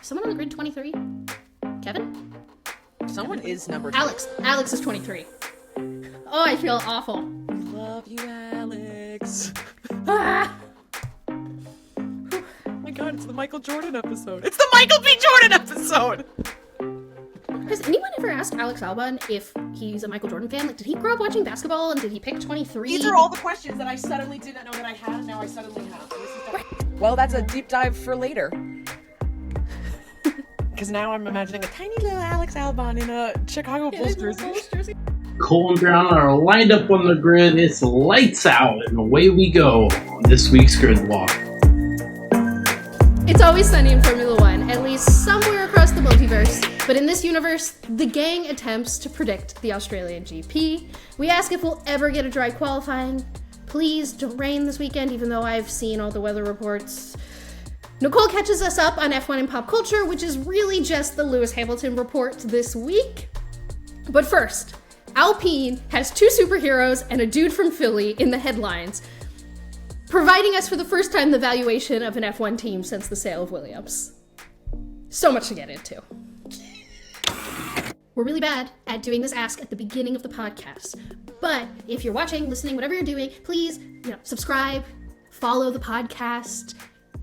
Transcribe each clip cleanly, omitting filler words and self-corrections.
someone on the grid 23? Kevin? Someone is number 2. Alex is 23. Oh, I feel awful. Love you, Alex. Ah! Oh my god, it's the Michael Jordan episode. It's the Michael B. Jordan episode! Has anyone ever asked Alex Albon if he's a Michael Jordan fan? Like, did he grow up watching basketball and did he pick 23? These are all the questions that I suddenly didn't know that I had, and now I suddenly have. Well, that's a deep dive for later. Because now I'm imagining a tiny little Alex Albon in a Chicago Bulls jersey. Cole and Briana are lined up on the grid. It's lights out, and away we go on this week's grid walk. It's always sunny in Formula One, at least somewhere across the multiverse. But in this universe, the gang attempts to predict the Australian GP. We ask if we'll ever get a dry qualifying. Please don't rain this weekend, even though I've seen all the weather reports. Nicole catches us up on F1 and pop culture, which is really just the Lewis Hamilton report this week. But first, Alpine has 2 superheroes and a dude from Philly in the headlines, providing us for the first time the valuation of an F1 team since the sale of Williams. So much to get into. We're really bad at doing this ask at the beginning of the podcast, but if you're watching, listening, whatever you're doing, please, subscribe, follow the podcast,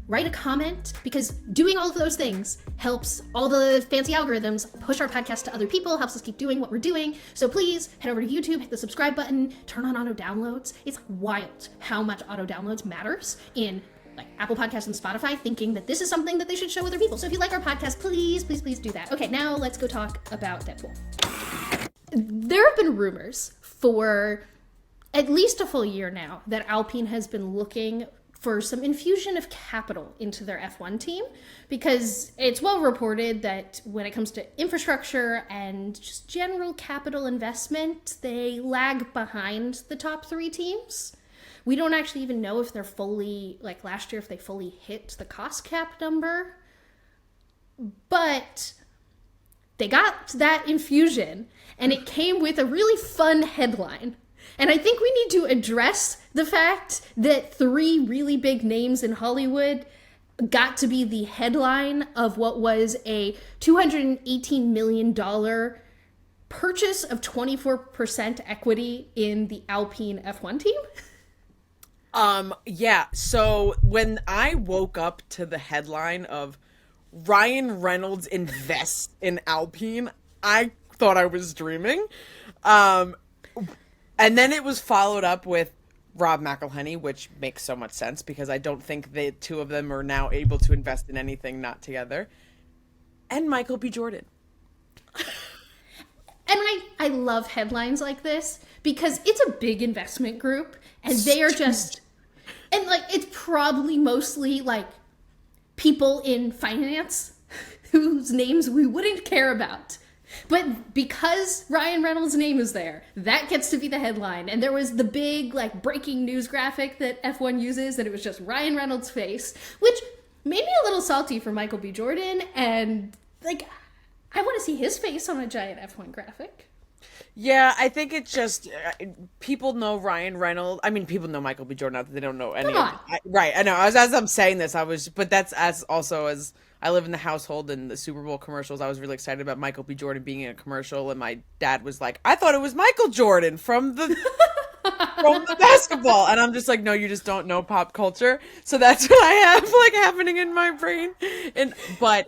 write a comment, because doing all of those things helps all the fancy algorithms push our podcast to other people, helps us keep doing what we're doing. So please head over to YouTube, hit the subscribe button, turn on auto downloads. It's wild how much auto downloads matters in Apple Podcasts and Spotify, thinking that this is something that they should show other people. So if you like our podcast, please do that. Okay, now let's go talk about Deadpool. There have been rumors for at least a full year now that Alpine has been looking for some infusion of capital into their F1 team, because it's well reported that when it comes to infrastructure and just general capital investment, they lag behind the top 3 teams. We don't actually even know if they're fully, last year, if they fully hit the cost cap number. But they got that infusion, and it came with a really fun headline. And I think we need to address the fact that 3 really big names in Hollywood got to be the headline of what was a $218 million purchase of 24% equity in the Alpine F1 team. Yeah, so when I woke up to the headline of Ryan Reynolds invests in Alpine, I thought I was dreaming. And then it was followed up with Rob McElhenney, which makes so much sense because I don't think the 2 of them are now able to invest in anything not together. And Michael B. Jordan. And I love headlines like this because it's a big investment group and they are just, and it's probably mostly people in finance whose names we wouldn't care about. But because Ryan Reynolds' name is there, that gets to be the headline. And there was the big breaking news graphic that F1 uses, and it was just Ryan Reynolds' face, which made me a little salty for Michael B. Jordan. And I want to see his face on a giant F1 graphic. Yeah, I think it's just people know Ryan Reynolds. I mean, people know Michael B. Jordan. Not that they don't know any. Right, I know. As I'm saying this, but that's as I live in the household and the Super Bowl commercials. I was really excited about Michael B. Jordan being in a commercial, and my dad was like, "I thought it was Michael Jordan from the basketball," and I'm just like, "No, you just don't know pop culture." So that's what I have happening in my brain. But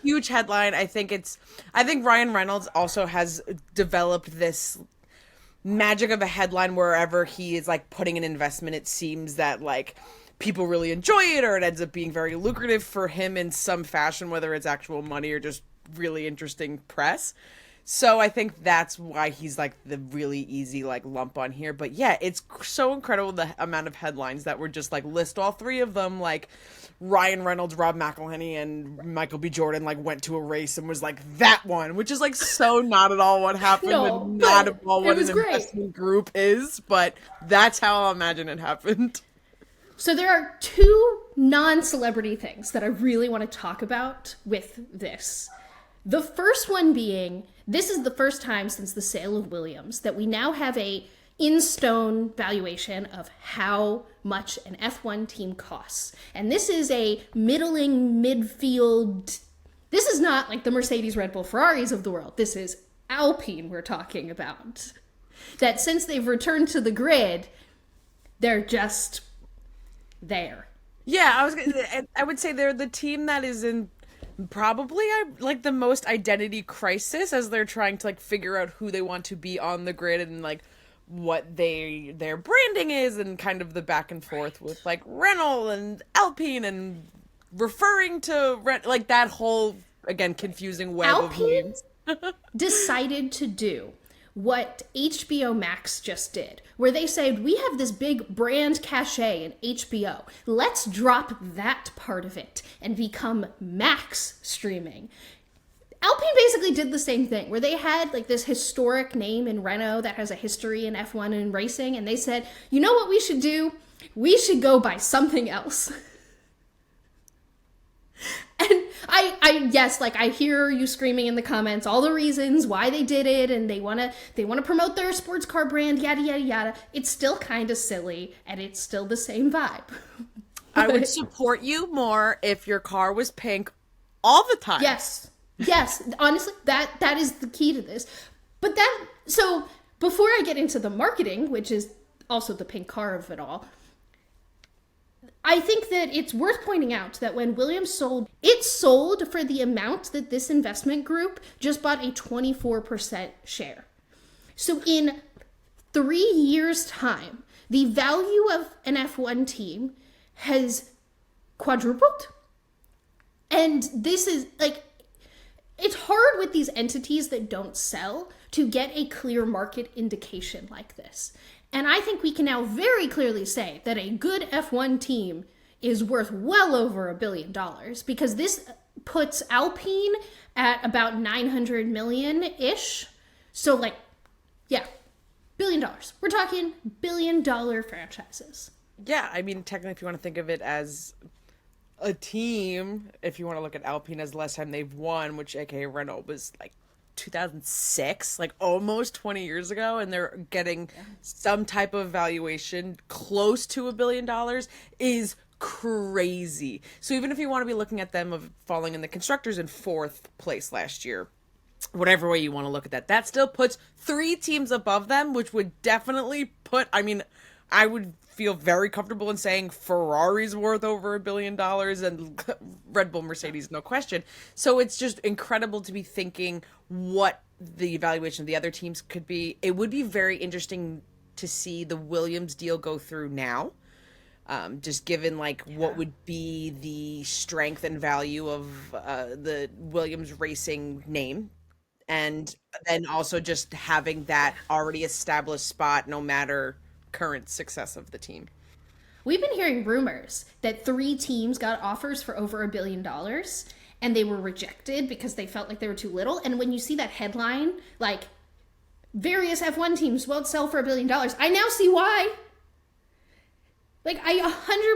huge headline. I think Ryan Reynolds also has developed this magic of a headline wherever he is putting an investment. It seems that people really enjoy it, or it ends up being very lucrative for him in some fashion, whether it's actual money or just really interesting press. So I think that's why he's the really easy lump on here. But yeah, it's so incredible the amount of headlines that were just list all 3 of them, Ryan Reynolds, Rob McElhenney, and Michael B. Jordan went to a race and was that one, which is so not at all what happened, and not at all what an investment group is, but that's how I'll imagine it happened. So there are 2 non-celebrity things that I really want to talk about with this. The first one being, this is the first time since the sale of Williams that we now have a in-stone valuation of how much an F1 team costs. And this is a midfield This is not like the Mercedes, Red Bull, Ferraris of the world. This is Alpine we're talking about. That since they've returned to the grid, they're just there. Yeah, I would say they're the team that is in probably like the most identity crisis as they're trying to like figure out who they want to be on the grid and like what their branding is and kind of the back and forth with like Reynolds and Alpine and referring to like that whole again confusing web of names. Decided to do what HBO Max just did, where they said, we have this big brand cachet in HBO. Let's drop that part of it and become Max streaming. Alpine basically did the same thing, where they had like this historic name in Renault that has a history in F1 and racing, and they said, you know what we should do? We should go by something else. And yes, like I hear you screaming in the comments all the reasons why they did it, and they want to promote their sports car brand, yada yada yada. It's still kind of silly, and it's still the same vibe. I would support you more if your car was pink all the time. Yes, honestly, that is the key to this. But so before I get into the marketing, which is also the pink car of it all, I think that it's worth pointing out that when Williams sold, it sold for the amount that this investment group just bought a 24% share. So in 3 years' time, the value of an F1 team has quadrupled. And this is like, it's hard with these entities that don't sell to get a clear market indication like this. And I think we can now very clearly say that a good F1 team is worth well over $1 billion, because this puts Alpine at about 900 million-ish. So like, yeah, $1 billion. We're talking $1 billion franchises. Yeah, I mean, technically, if you want to think of it as a team, if you want to look at Alpine as the last time they've won, which aka Renault was like 2006, like almost 20 years ago, and they're getting some type of valuation close to $1 billion is crazy. So even if you want to be looking at them of falling in the constructors in 4th place last year, whatever way you want to look at that, that still puts 3 teams above them, which would definitely put, I mean, I would feel very comfortable in saying Ferrari's worth over $1 billion and Red Bull, Mercedes, no question. So it's just incredible to be thinking what the evaluation of the other teams could be. It would be very interesting to see the Williams deal go through now. Just given like what would be the strength and value of the Williams racing name. And then also just having that already established spot no matter current success of the team. We've been hearing rumors that 3 teams got offers for over $1 billion and they were rejected because they felt like they were too little. And when you see that headline, like various F1 teams won't sell for $1 billion, I now see why. Like I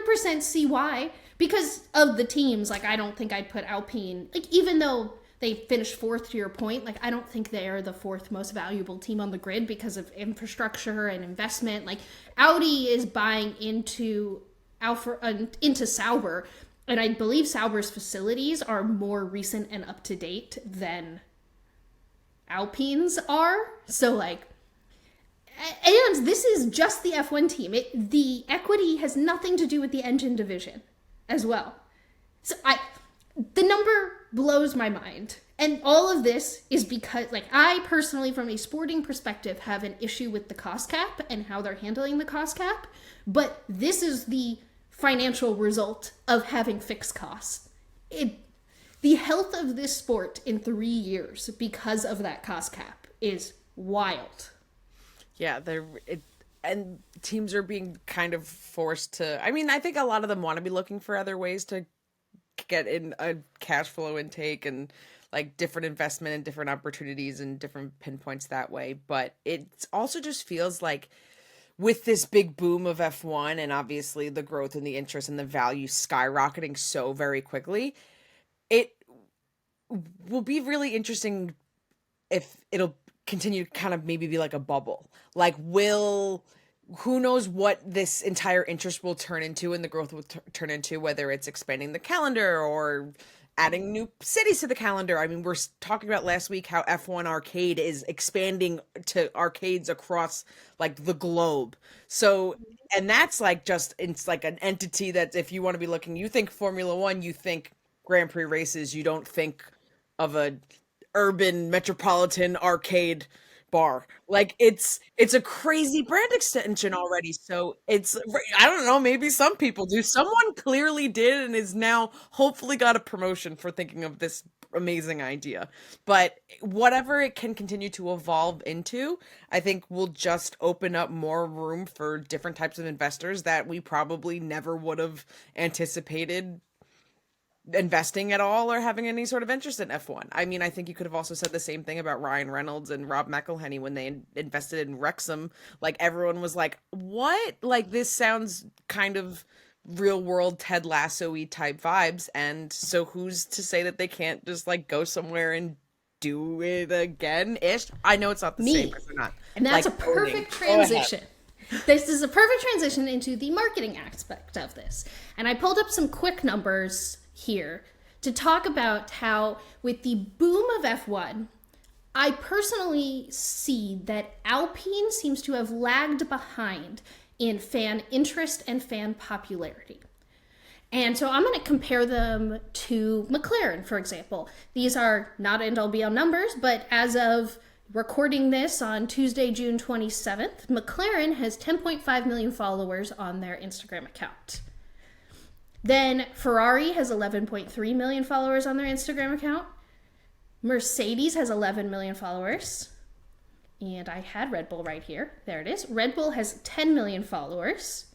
100% see why, because of the teams. Like I don't think I'd put Alpine, like even though they finished 4th to your point, like I don't think they are the 4th most valuable team on the grid because of infrastructure and investment. Like Audi is buying into Sauber, and I believe Sauber's facilities are more recent and up to date than Alpine's are. So like, and this is just the F1 team. The equity has nothing to do with the engine division as well. So the number blows my mind. And all of this is because, like, I personally, from a sporting perspective, have an issue with the cost cap and how they're handling the cost cap. But this is the financial result of having fixed costs. The health of this sport in 3 years because of that cost cap is wild. Yeah, and teams are being kind of forced to, I mean, I think a lot of them want to be looking for other ways to get in a cash flow intake and like different investment and different opportunities and different pinpoints that way. But it also just feels like with this big boom of F1 and obviously the growth and the interest and the value skyrocketing so very quickly, it will be really interesting if it'll continue to kind of maybe be like a bubble. Like who knows what this entire interest will turn into and the growth will turn into, whether it's expanding the calendar or adding new cities to the calendar. I mean, we're talking about last week how F1 Arcade is expanding to arcades across like the globe. So, and that's like just, it's like an entity that if you want to be looking, you think Formula One, you think Grand Prix races, you don't think of a urban metropolitan arcade bar. Like it's a crazy brand extension already. So it's, I don't know, maybe some people do. Someone clearly did and is now hopefully got a promotion for thinking of this amazing idea. But whatever it can continue to evolve into, I think will just open up more room for different types of investors that we probably never would have anticipated investing at all or having any sort of interest in F1. I mean, I think you could have also said the same thing about Ryan Reynolds and Rob McElhenney when they invested in Wrexham. Like, everyone was like, what? Like, this sounds kind of real world Ted Lasso-y type vibes. And so who's to say that they can't just like go somewhere and do it again-ish? I know it's not the same because they're not. And that's like, a perfect transition. This is a perfect transition into the marketing aspect of this. And I pulled up some quick numbers here to talk about how with the boom of F1, I personally see that Alpine seems to have lagged behind in fan interest and fan popularity. And so I'm going to compare them to McLaren, for example. These are not end all be all numbers, but as of recording this on Tuesday, June 27th, McLaren has 10.5 million followers on their Instagram account. Then Ferrari has 11.3 million followers on their Instagram account. Mercedes has 11 million followers. And I had Red Bull right here. There it is. Red Bull has 10 million followers.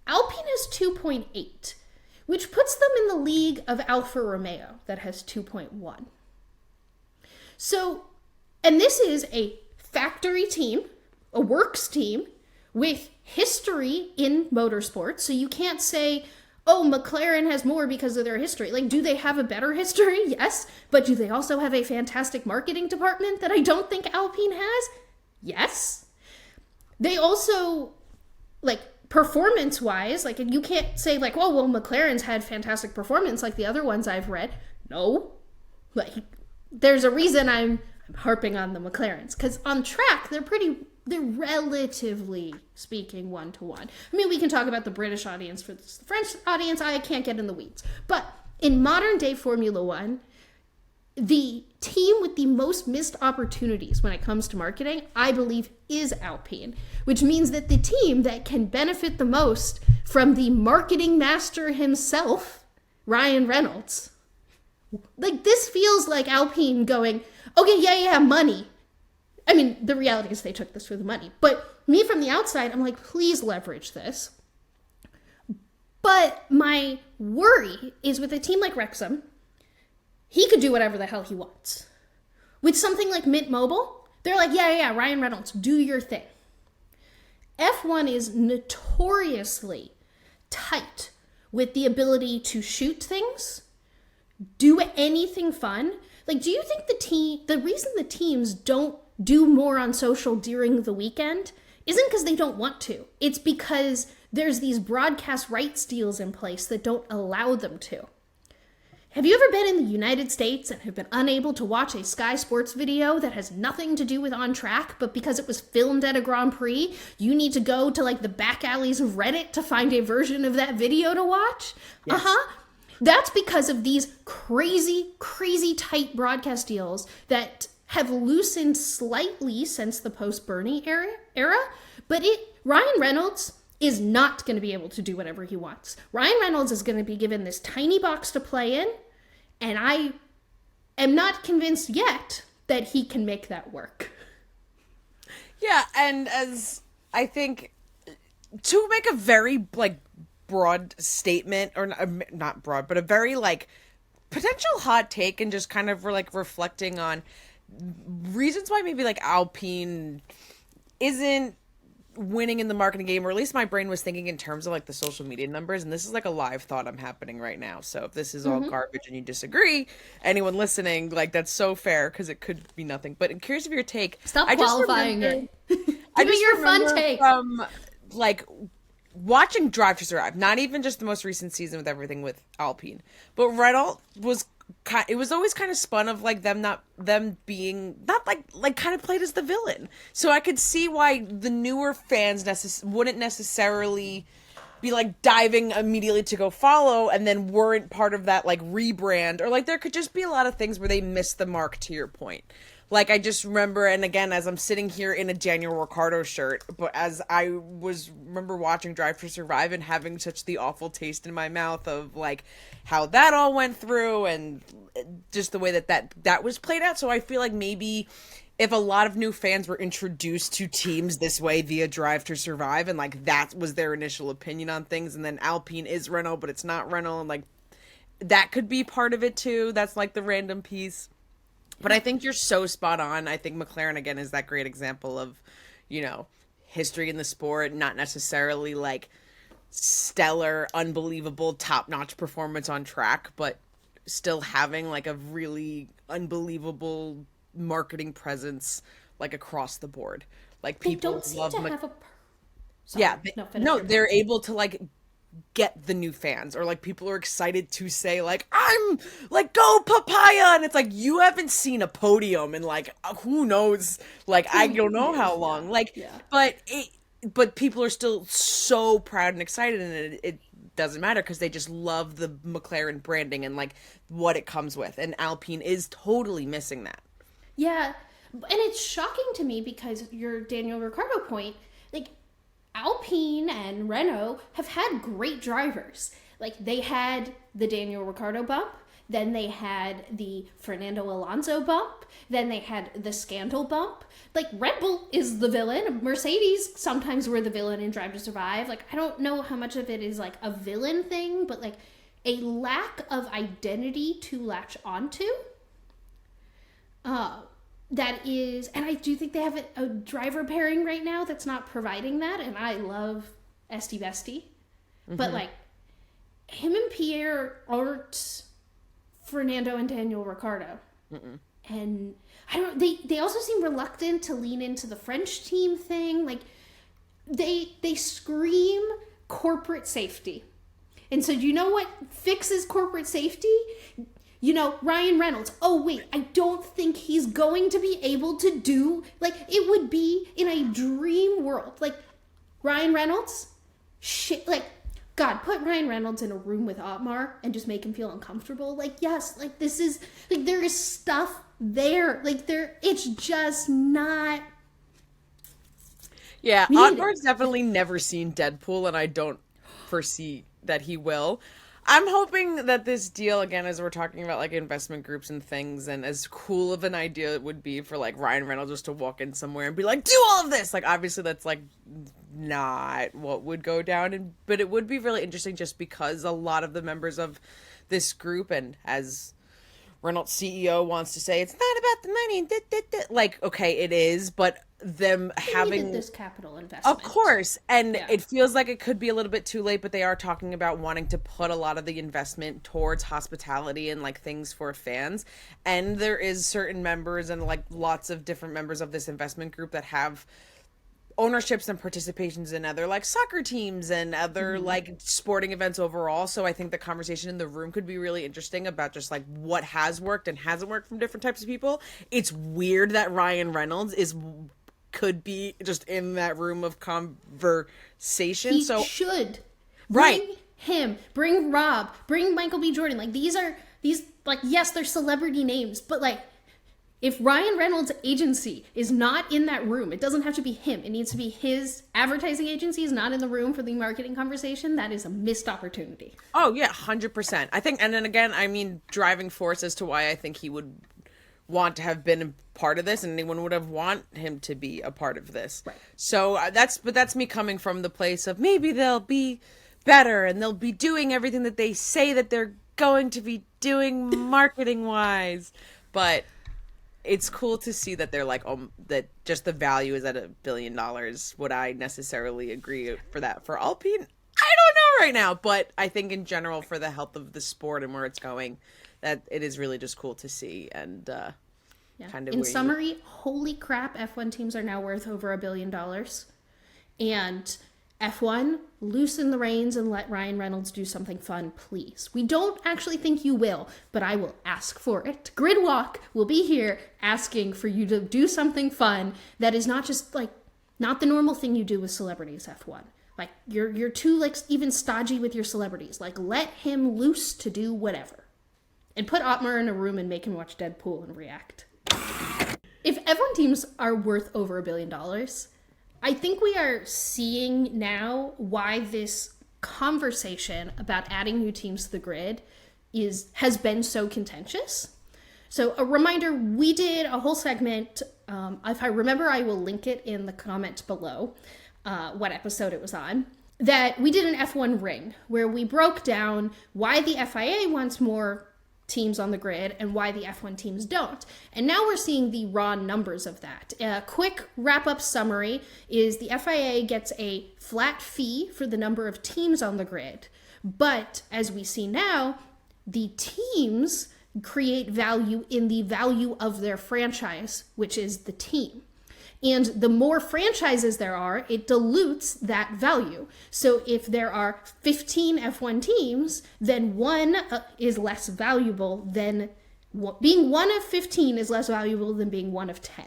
Alpine has 2.8, which puts them in the league of Alfa Romeo that has 2.1. So, and this is a factory team, a works team with history in motorsports. So you can't say, oh, McLaren has more because of their history. Like, do they have a better history? Yes. But do they also have a fantastic marketing department that I don't think Alpine has? Yes. They also, like, performance-wise, like, you can't say, like, oh, well, McLaren's had fantastic performance like the other ones I've read. No. Like, there's a reason I'm harping on the McLarens. Because on track, they're relatively speaking one-to-one. I mean, we can talk about the British audience. For the French audience, I can't get in the weeds. But in modern-day Formula One, the team with the most missed opportunities when it comes to marketing, I believe, is Alpine, which means that the team that can benefit the most from the marketing master himself, Ryan Reynolds. Like, this feels like Alpine going, okay, yeah, money. I mean, the reality is they took this for the money. But me from the outside, I'm like, please leverage this. But my worry is with a team like Wrexham, he could do whatever the hell he wants. With something like Mint Mobile, they're like, yeah, Ryan Reynolds, do your thing. F1 is notoriously tight with the ability to shoot things, do anything fun. Like, do you think the reason the teams don't do more on social during the weekend isn't because they don't want to. It's because there's these broadcast rights deals in place that don't allow them to. Have you ever been in the United States and have been unable to watch a Sky Sports video that has nothing to do with On Track, but because it was filmed at a Grand Prix, you need to go to like the back alleys of Reddit to find a version of that video to watch? Yes. That's because of these crazy, crazy tight broadcast deals that have loosened slightly since the post-Bernie era, but Ryan Reynolds is not going to be able to do whatever he wants. Ryan Reynolds is going to be given this tiny box to play in, and I am not convinced yet that he can make that work. Yeah, and as I think, to make a very, like, broad statement, or not broad, but a very, like, potential hot take, and just kind of, like, reflecting on reasons why maybe like Alpine isn't winning in the marketing game, or at least my brain was thinking in terms of like the social media numbers, and this is like a live thought I'm happening right now. So if this is all garbage and you disagree, anyone listening, like, that's so fair because it could be nothing. But I'm curious of your take. Stop qualifying it. I just your fun take from like watching Drive to Survive, not even just the most recent season with everything with Alpine, but Reynolds was it was always kind of spun of like them being not like kind of played as the villain. So I could see why the newer fans wouldn't necessarily be like diving immediately to go follow and then weren't part of that like rebrand, or like there could just be a lot of things where they missed the mark, to your point. Like, I just remember, and again, as I'm sitting here in a Daniel Ricciardo shirt, but as I remember watching Drive to Survive and having such the awful taste in my mouth of, like, how that all went through and just the way that was played out. So I feel like maybe if a lot of new fans were introduced to teams this way via Drive to Survive, and, like, that was their initial opinion on things, and then Alpine is Renault, but it's not Renault, and, like, that could be part of it, too. That's, like, the random piece. But I think you're so spot on. I think McLaren, again, is that great example of, you know, history in the sport, not necessarily like stellar, unbelievable, top-notch performance on track, but still having like a really unbelievable marketing presence like across the board. Like people don't seem love to have a Sorry. Yeah, No, they're able to like get the new fans, or like people are excited to say like, I'm like, go Papaya, and it's like, you haven't seen a podium in like who knows, like I don't know how long, like but people are still so proud and excited, and it doesn't matter because they just love the McLaren branding and like what it comes with, and Alpine is totally missing that. Yeah, and it's shocking to me because your Daniel Ricciardo point, like Alpine and Renault have had great drivers. Like, they had the Daniel Ricciardo bump, then they had the Fernando Alonso bump, then they had the scandal bump. Like, Red Bull is the villain. Mercedes sometimes were the villain in Drive to Survive. Like, I don't know how much of it is, like, a villain thing, but, like, a lack of identity to latch onto. That is, and I do think they have a driver pairing right now that's not providing that, and I love Esti Besti. But, like, him and Pierre aren't Fernando and Daniel Ricciardo. And I don't know, they also seem reluctant to lean into the French team thing. Like, they scream corporate safety. And so, you know what fixes corporate safety? You know, Ryan Reynolds. Oh, wait, I don't think he's going to be able to do, like, it would be in a dream world. Like, Ryan Reynolds, shit, like, God, put Ryan Reynolds in a room with Otmar and just make him feel uncomfortable. Like, yes, like, this is, like, there is stuff there. Like, it's just not. Yeah, Otmar's definitely never seen Deadpool, and I don't foresee that he will. I'm hoping that this deal, again, as we're talking about like investment groups and things, and as cool of an idea it would be for like Ryan Reynolds just to walk in somewhere and be like, do all of this. Like, obviously that's like not what would go down, but it would be really interesting just because a lot of the members of this group, and as Reynolds CEO wants to say, it's not about the money. Like, okay, it is, but them having this capital investment, of course, and it feels like it could be a little bit too late, but they are talking about wanting to put a lot of the investment towards hospitality and like things for fans, and there is certain members and like lots of different members of this investment group that have ownerships and participations in other like soccer teams and other like sporting events overall. So I think the conversation in the room could be really interesting about just like what has worked and hasn't worked from different types of people. It's weird that Ryan Reynolds could be just in that room of conversation. He so should right bring him, bring Rob, bring Michael B. Jordan. Like, these like, yes, they're celebrity names, but like, if Ryan Reynolds' agency is not in that room, it doesn't have to be him. It needs to be his advertising agency is not in the room for the marketing conversation. That is a missed opportunity. Oh yeah, 100%. I think, and then again, I mean, driving force as to why I think he would want to have been a part of this, and anyone would have want him to be a part of this. Right. So that's me coming from the place of maybe they'll be better and they'll be doing everything that they say that they're going to be doing marketing wise, but it's cool to see that they're like, that just the value is at $1 billion. Would I necessarily agree for that for Alpine? I don't know right now, but I think in general for the health of the sport and where it's going, that it is really just cool to see. And kind of in summary, holy crap, F1 teams are now worth over $1 billion. And F1, loosen the reins and let Ryan Reynolds do something fun, please. We don't actually think you will, but I will ask for it. Gridwalk will be here asking for you to do something fun that is not just like, not the normal thing you do with celebrities F1. Like, you're too, like, even stodgy with your celebrities. Like, let him loose to do whatever. And put Otmar in a room and make him watch Deadpool and react. If F1 teams are worth over $1 billion, I think we are seeing now why this conversation about adding new teams to the grid has been so contentious. So a reminder, we did a whole segment, if I remember, I will link it in the comments below, what episode it was on, that we did an F1 ring, where we broke down why the FIA wants more teams on the grid and why the F1 teams don't. And now we're seeing the raw numbers of that. A quick wrap-up summary is the FIA gets a flat fee for the number of teams on the grid. But as we see now, the teams create value in the value of their franchise, which is the team. And the more franchises there are, it dilutes that value. So if there are 15 F1 teams, then one is less valuable than being one of 15 is less valuable than being one of 10.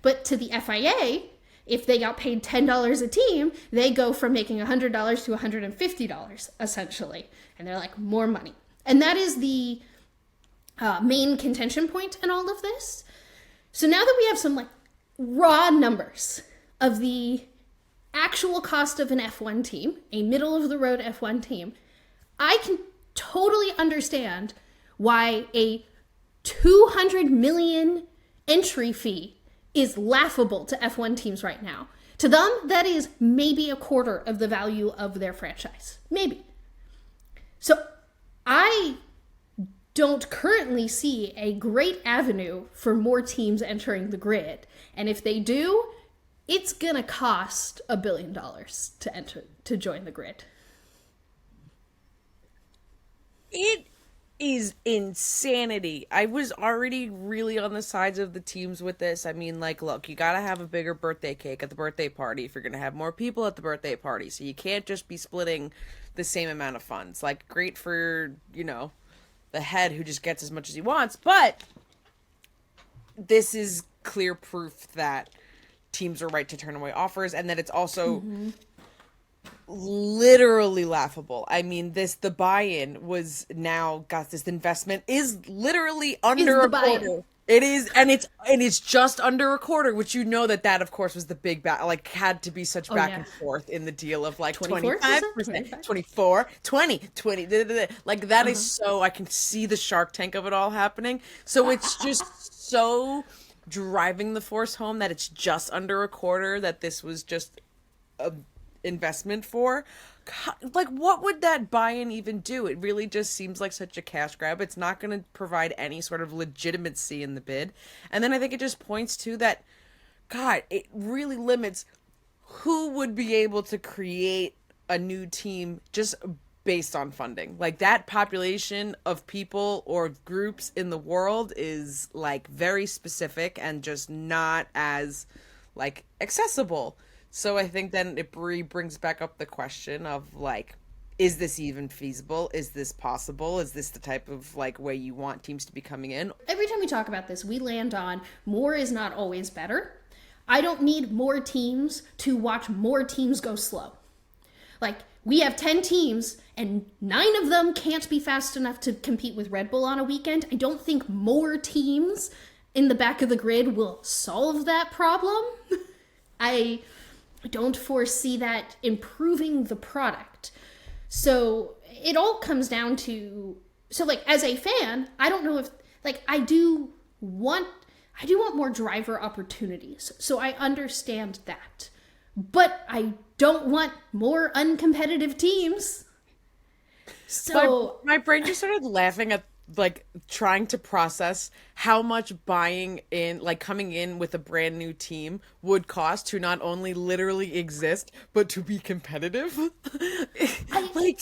But to the FIA, if they got paid $10 a team, they go from making $100 to $150 essentially. And they're like, more money. And that is the main contention point in all of this. So now that we have some like raw numbers of the actual cost of an F1 team, a middle of the road F1 team, I can totally understand why a 200 million entry fee is laughable to F1 teams right now. To them, that is maybe a quarter of the value of their franchise. Maybe. So I don't currently see a great avenue for more teams entering the grid. And if they do, it's gonna cost $1 billion to join the grid. It is insanity. I was already really on the sides of the teams with this. I mean, like, look, you gotta have a bigger birthday cake at the birthday party if you're gonna have more people at the birthday party. So you can't just be splitting the same amount of funds. Like, great for, the head who just gets as much as he wants, but this is clear proof that teams are right to turn away offers, and that it's also literally laughable. I mean, the buy-in was now got this investment is literally under a quarter. It is, and it's just under a quarter, which that of course was the big had to be such back and forth in the deal of like 25%, 24, 20, like that is so, I can see the Shark Tank of it all happening. So it's just so driving the force home that it's just under a quarter, that this was just a investment for. Like, what would that buy-in even do? It really just seems like such a cash grab. It's not going to provide any sort of legitimacy in the bid. And then I think it just points to that, God, it really limits who would be able to create a new team just based on funding. Like, that population of people or groups in the world is like very specific and just not as like accessible. So I think then it brings back up the question of like, is this even feasible? Is this possible? Is this the type of like way you want teams to be coming in? Every time we talk about this, we land on more is not always better. I don't need more teams to watch more teams go slow. Like, we have 10 teams and 9 of them can't be fast enough to compete with Red Bull on a weekend. I don't think more teams in the back of the grid will solve that problem. I don't foresee that improving the product. So it all comes down to, so like as a fan, I don't know if, like, I do want more driver opportunities. So I understand that. But I don't want more uncompetitive teams. So my brain just started laughing at like trying to process how much buying in, like coming in with a brand new team would cost to not only literally exist, but to be competitive. Like,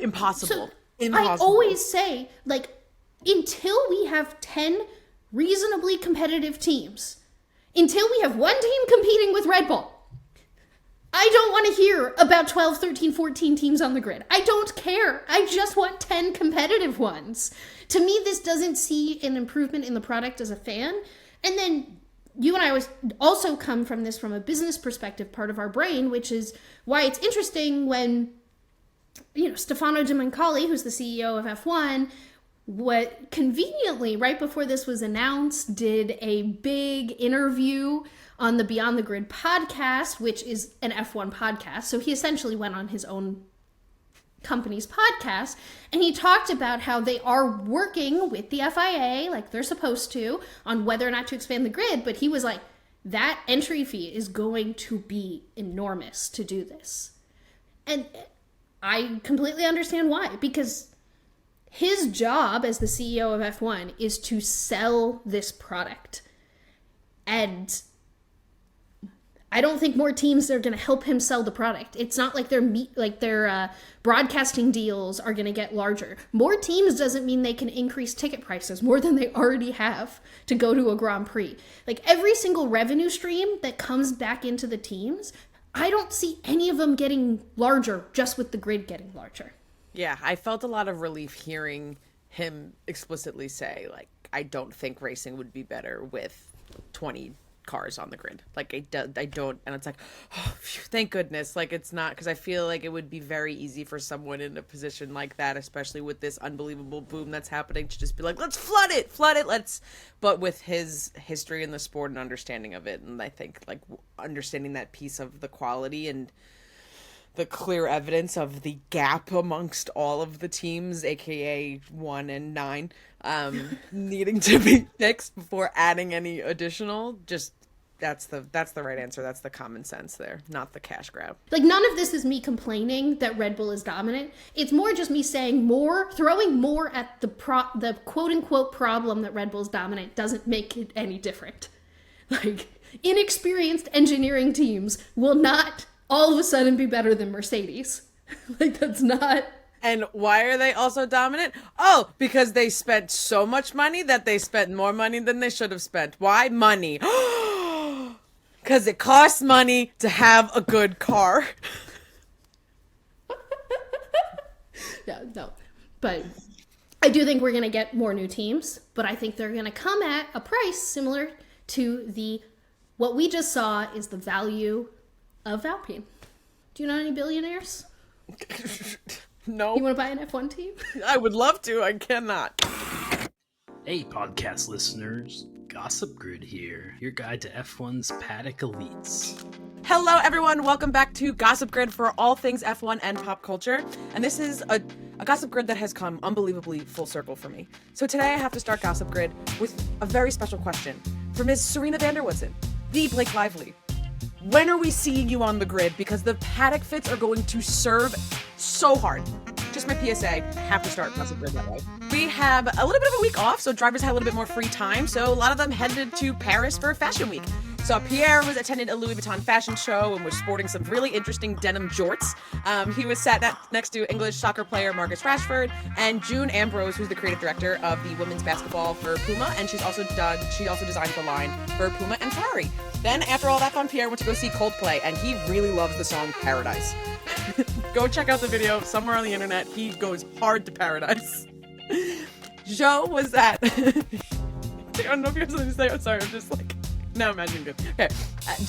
impossible. Impossible. I always say, like, until we have 10 reasonably competitive teams, until we have one team competing with Red Bull, I don't want to hear about 12, 13, 14 teams on the grid. I don't care. I just want 10 competitive ones. To me, this doesn't see an improvement in the product as a fan. And then you and I also come from this from a business perspective, part of our brain, which is why it's interesting when, Stefano Domenicali, who's the CEO of F1, what conveniently, right before this was announced, did a big interview on the Beyond the Grid podcast, which is an F1 podcast. So he essentially went on his own company's podcast, and he talked about how they are working with the FIA, like they're supposed to, on whether or not to expand the grid. But he was like, that entry fee is going to be enormous to do this. And I completely understand why, because his job as the CEO of F1 is to sell this product. And I don't think more teams are going to help him sell the product. It's not like their broadcasting deals are going to get larger. More teams doesn't mean they can increase ticket prices more than they already have to go to a Grand Prix. Like every single revenue stream that comes back into the teams, I don't see any of them getting larger just with the grid getting larger. Yeah, I felt a lot of relief hearing him explicitly say, like, I don't think racing would be better with 20 cars on the grid. Like, I don't, and it's like, oh, phew, thank goodness. Like, it's not, because I feel like it would be very easy for someone in a position like that, especially with this unbelievable boom that's happening, to just be like, let's flood it, but with his history in the sport and understanding of it, and I think, like, understanding that piece of the quality and the clear evidence of the gap amongst all of the teams, aka 1 and 9, needing to be fixed before adding any additional. Just that's the right answer. That's the common sense there, not the cash grab. Like, none of this is me complaining that Red Bull is dominant. It's more just me saying throwing more at the quote unquote problem that Red Bull's dominant doesn't make it any different. Like, inexperienced engineering teams will not all of a sudden be better than Mercedes. Like, that's not. And why are they also dominant? Oh, because they spent so much money that they spent more money than they should have spent. Why? Money. Because it costs money to have a good car. Yeah, no. But I do think we're going to get more new teams, but I think they're going to come at a price similar to what we just saw is the value of Alpine. Do you know any billionaires? No. You want to buy an F1 team? I would love to. I cannot. Hey, podcast listeners. Gossip Grid here, your guide to F1's paddock elites. Hello, everyone. Welcome back to Gossip Grid for all things F1 and pop culture. And this is a Gossip Grid that has come unbelievably full circle for me. So today I have to start Gossip Grid with a very special question for Ms. Serena van der Woodsen, the Blake Lively. When are we seeing you on the grid? Because the paddock fits are going to serve so hard. Just my PSA, I have to start Gossip Grid that way. We have a little bit of a week off, so drivers had a little bit more free time, so a lot of them headed to Paris for Fashion Week. So Pierre was attending a Louis Vuitton fashion show and was sporting some really interesting denim jorts. He was sat next to English soccer player Marcus Rashford and June Ambrose, who's the creative director of the women's basketball for Puma, and she also designed the line for Puma and Ferrari. Then after all that fun, Pierre went to go see Coldplay, and he really loves the song Paradise. Go check out the video somewhere on the internet. He goes hard to Paradise. Joe was at I don't know if you have something to say. I'm sorry, I'm just like, now imagining good. Okay.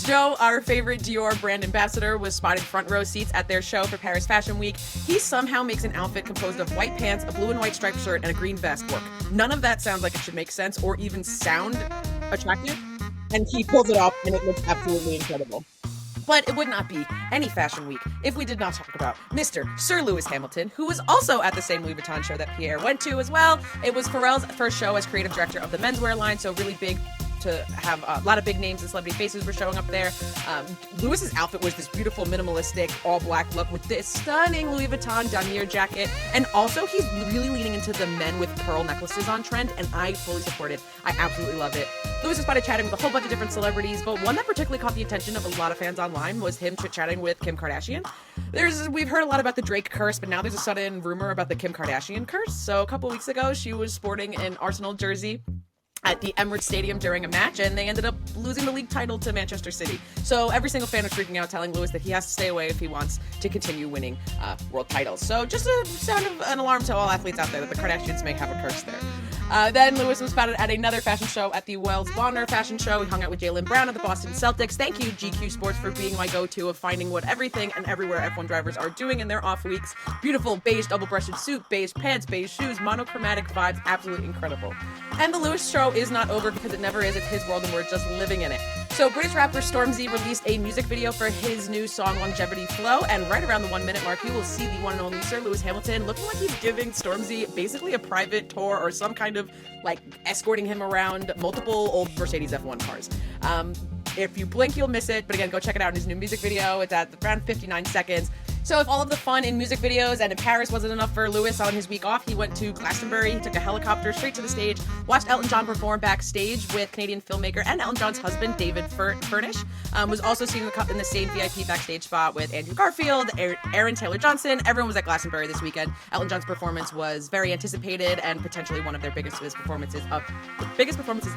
Joe, our favorite Dior brand ambassador, was spotted front row seats at their show for Paris Fashion Week. He somehow makes an outfit composed of white pants, a blue and white striped shirt, and a green vest work. None of that sounds like it should make sense or even sound attractive. And he pulls it off, and it looks absolutely incredible. But it would not be any fashion week if we did not talk about Mr. Sir Lewis Hamilton, who was also at the same Louis Vuitton show that Pierre went to as well. It was Pharrell's first show as creative director of the menswear line, so really big to have a lot of big names and celebrity faces were showing up there. Lewis's outfit was this beautiful, minimalistic, all-black look with this stunning Louis Vuitton damier jacket, and also he's really leaning into the men with pearl necklaces on trend, and I fully support it. I absolutely love it. Lewis was spotted chatting with a whole bunch of different celebrities, but one that particularly caught the attention of a lot of fans online was him chit-chatting with Kim Kardashian. We've heard a lot about the Drake curse, but now there's a sudden rumor about the Kim Kardashian curse. So a couple weeks ago, she was sporting an Arsenal jersey at the Emirates Stadium during a match, and they ended up losing the league title to Manchester City. So every single fan was freaking out, telling Lewis that he has to stay away if he wants to continue winning world titles. So just a sound of an alarm to all athletes out there that the Kardashians may have a curse there. Then Lewis was spotted at another fashion show at the Wells Bonner Fashion Show. He hung out with Jaylen Brown at the Boston Celtics. Thank you, GQ Sports, for being my go-to of finding what everything and everywhere F1 drivers are doing in their off weeks. Beautiful beige double-breasted suit, beige pants, beige shoes, monochromatic vibes, absolutely incredible. And the Lewis show is not over because it never is. It's his world and we're just living in it. So British rapper Stormzy released a music video for his new song Longevity Flow, and right around the 1 minute mark, you will see the one and only Sir Lewis Hamilton looking like he's giving Stormzy basically a private tour or some kind of like escorting him around multiple old Mercedes F1 cars. If you blink, you'll miss it. But again, go check it out in his new music video. It's at around 59 seconds. So if all of the fun in music videos and in Paris wasn't enough for Lewis on his week off, he went to Glastonbury. He took a helicopter straight to the stage, watched Elton John perform backstage with Canadian filmmaker and Elton John's husband, David Furnish. Was also seen in the same VIP backstage spot with Andrew Garfield, Aaron Taylor-Johnson. Everyone was at Glastonbury this weekend. Elton John's performance was very anticipated and potentially one of their biggest performances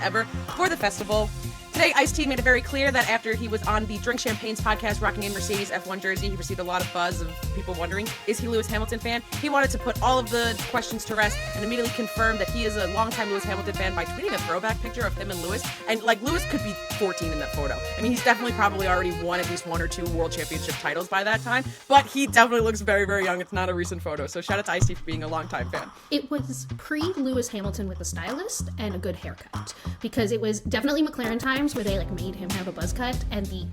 ever for the festival. Today, Ice-T made it very clear that after he was on the Drink Champagne's podcast rocking a Mercedes F1 jersey, he received a lot of buzz of people wondering, is he a Lewis Hamilton fan? He wanted to put all of the questions to rest and immediately confirmed that he is a longtime Lewis Hamilton fan by tweeting a throwback picture of him and Lewis. And like, Lewis could be 14 in that photo. I mean, he's definitely probably already won at least 1 or 2 world championship titles by that time, but he definitely looks very, very young. It's not a recent photo. So shout out to Ice-T for being a longtime fan. It was pre-Lewis Hamilton with a stylist and a good haircut, because it was definitely McLaren times where they like made him have a buzz cut, and the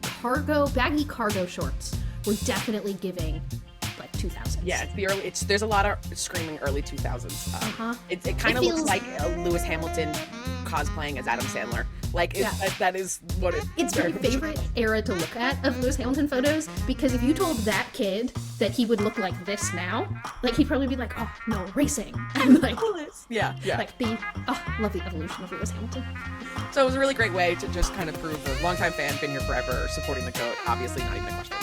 baggy cargo shorts were definitely giving like 2000s. Yeah, there's a lot of screaming early 2000s. It kind of looks like a Lewis Hamilton cosplaying as Adam Sandler. Like, that is what it's my favorite era to look at of Lewis Hamilton photos, because if you told that kid that he would look like this now, like, he'd probably be like, oh no, racing, and like, yeah, like love the evolution of Lewis Hamilton. So it was a really great way to just kind of prove a longtime fan, been here forever, supporting the GOAT, obviously not even a question.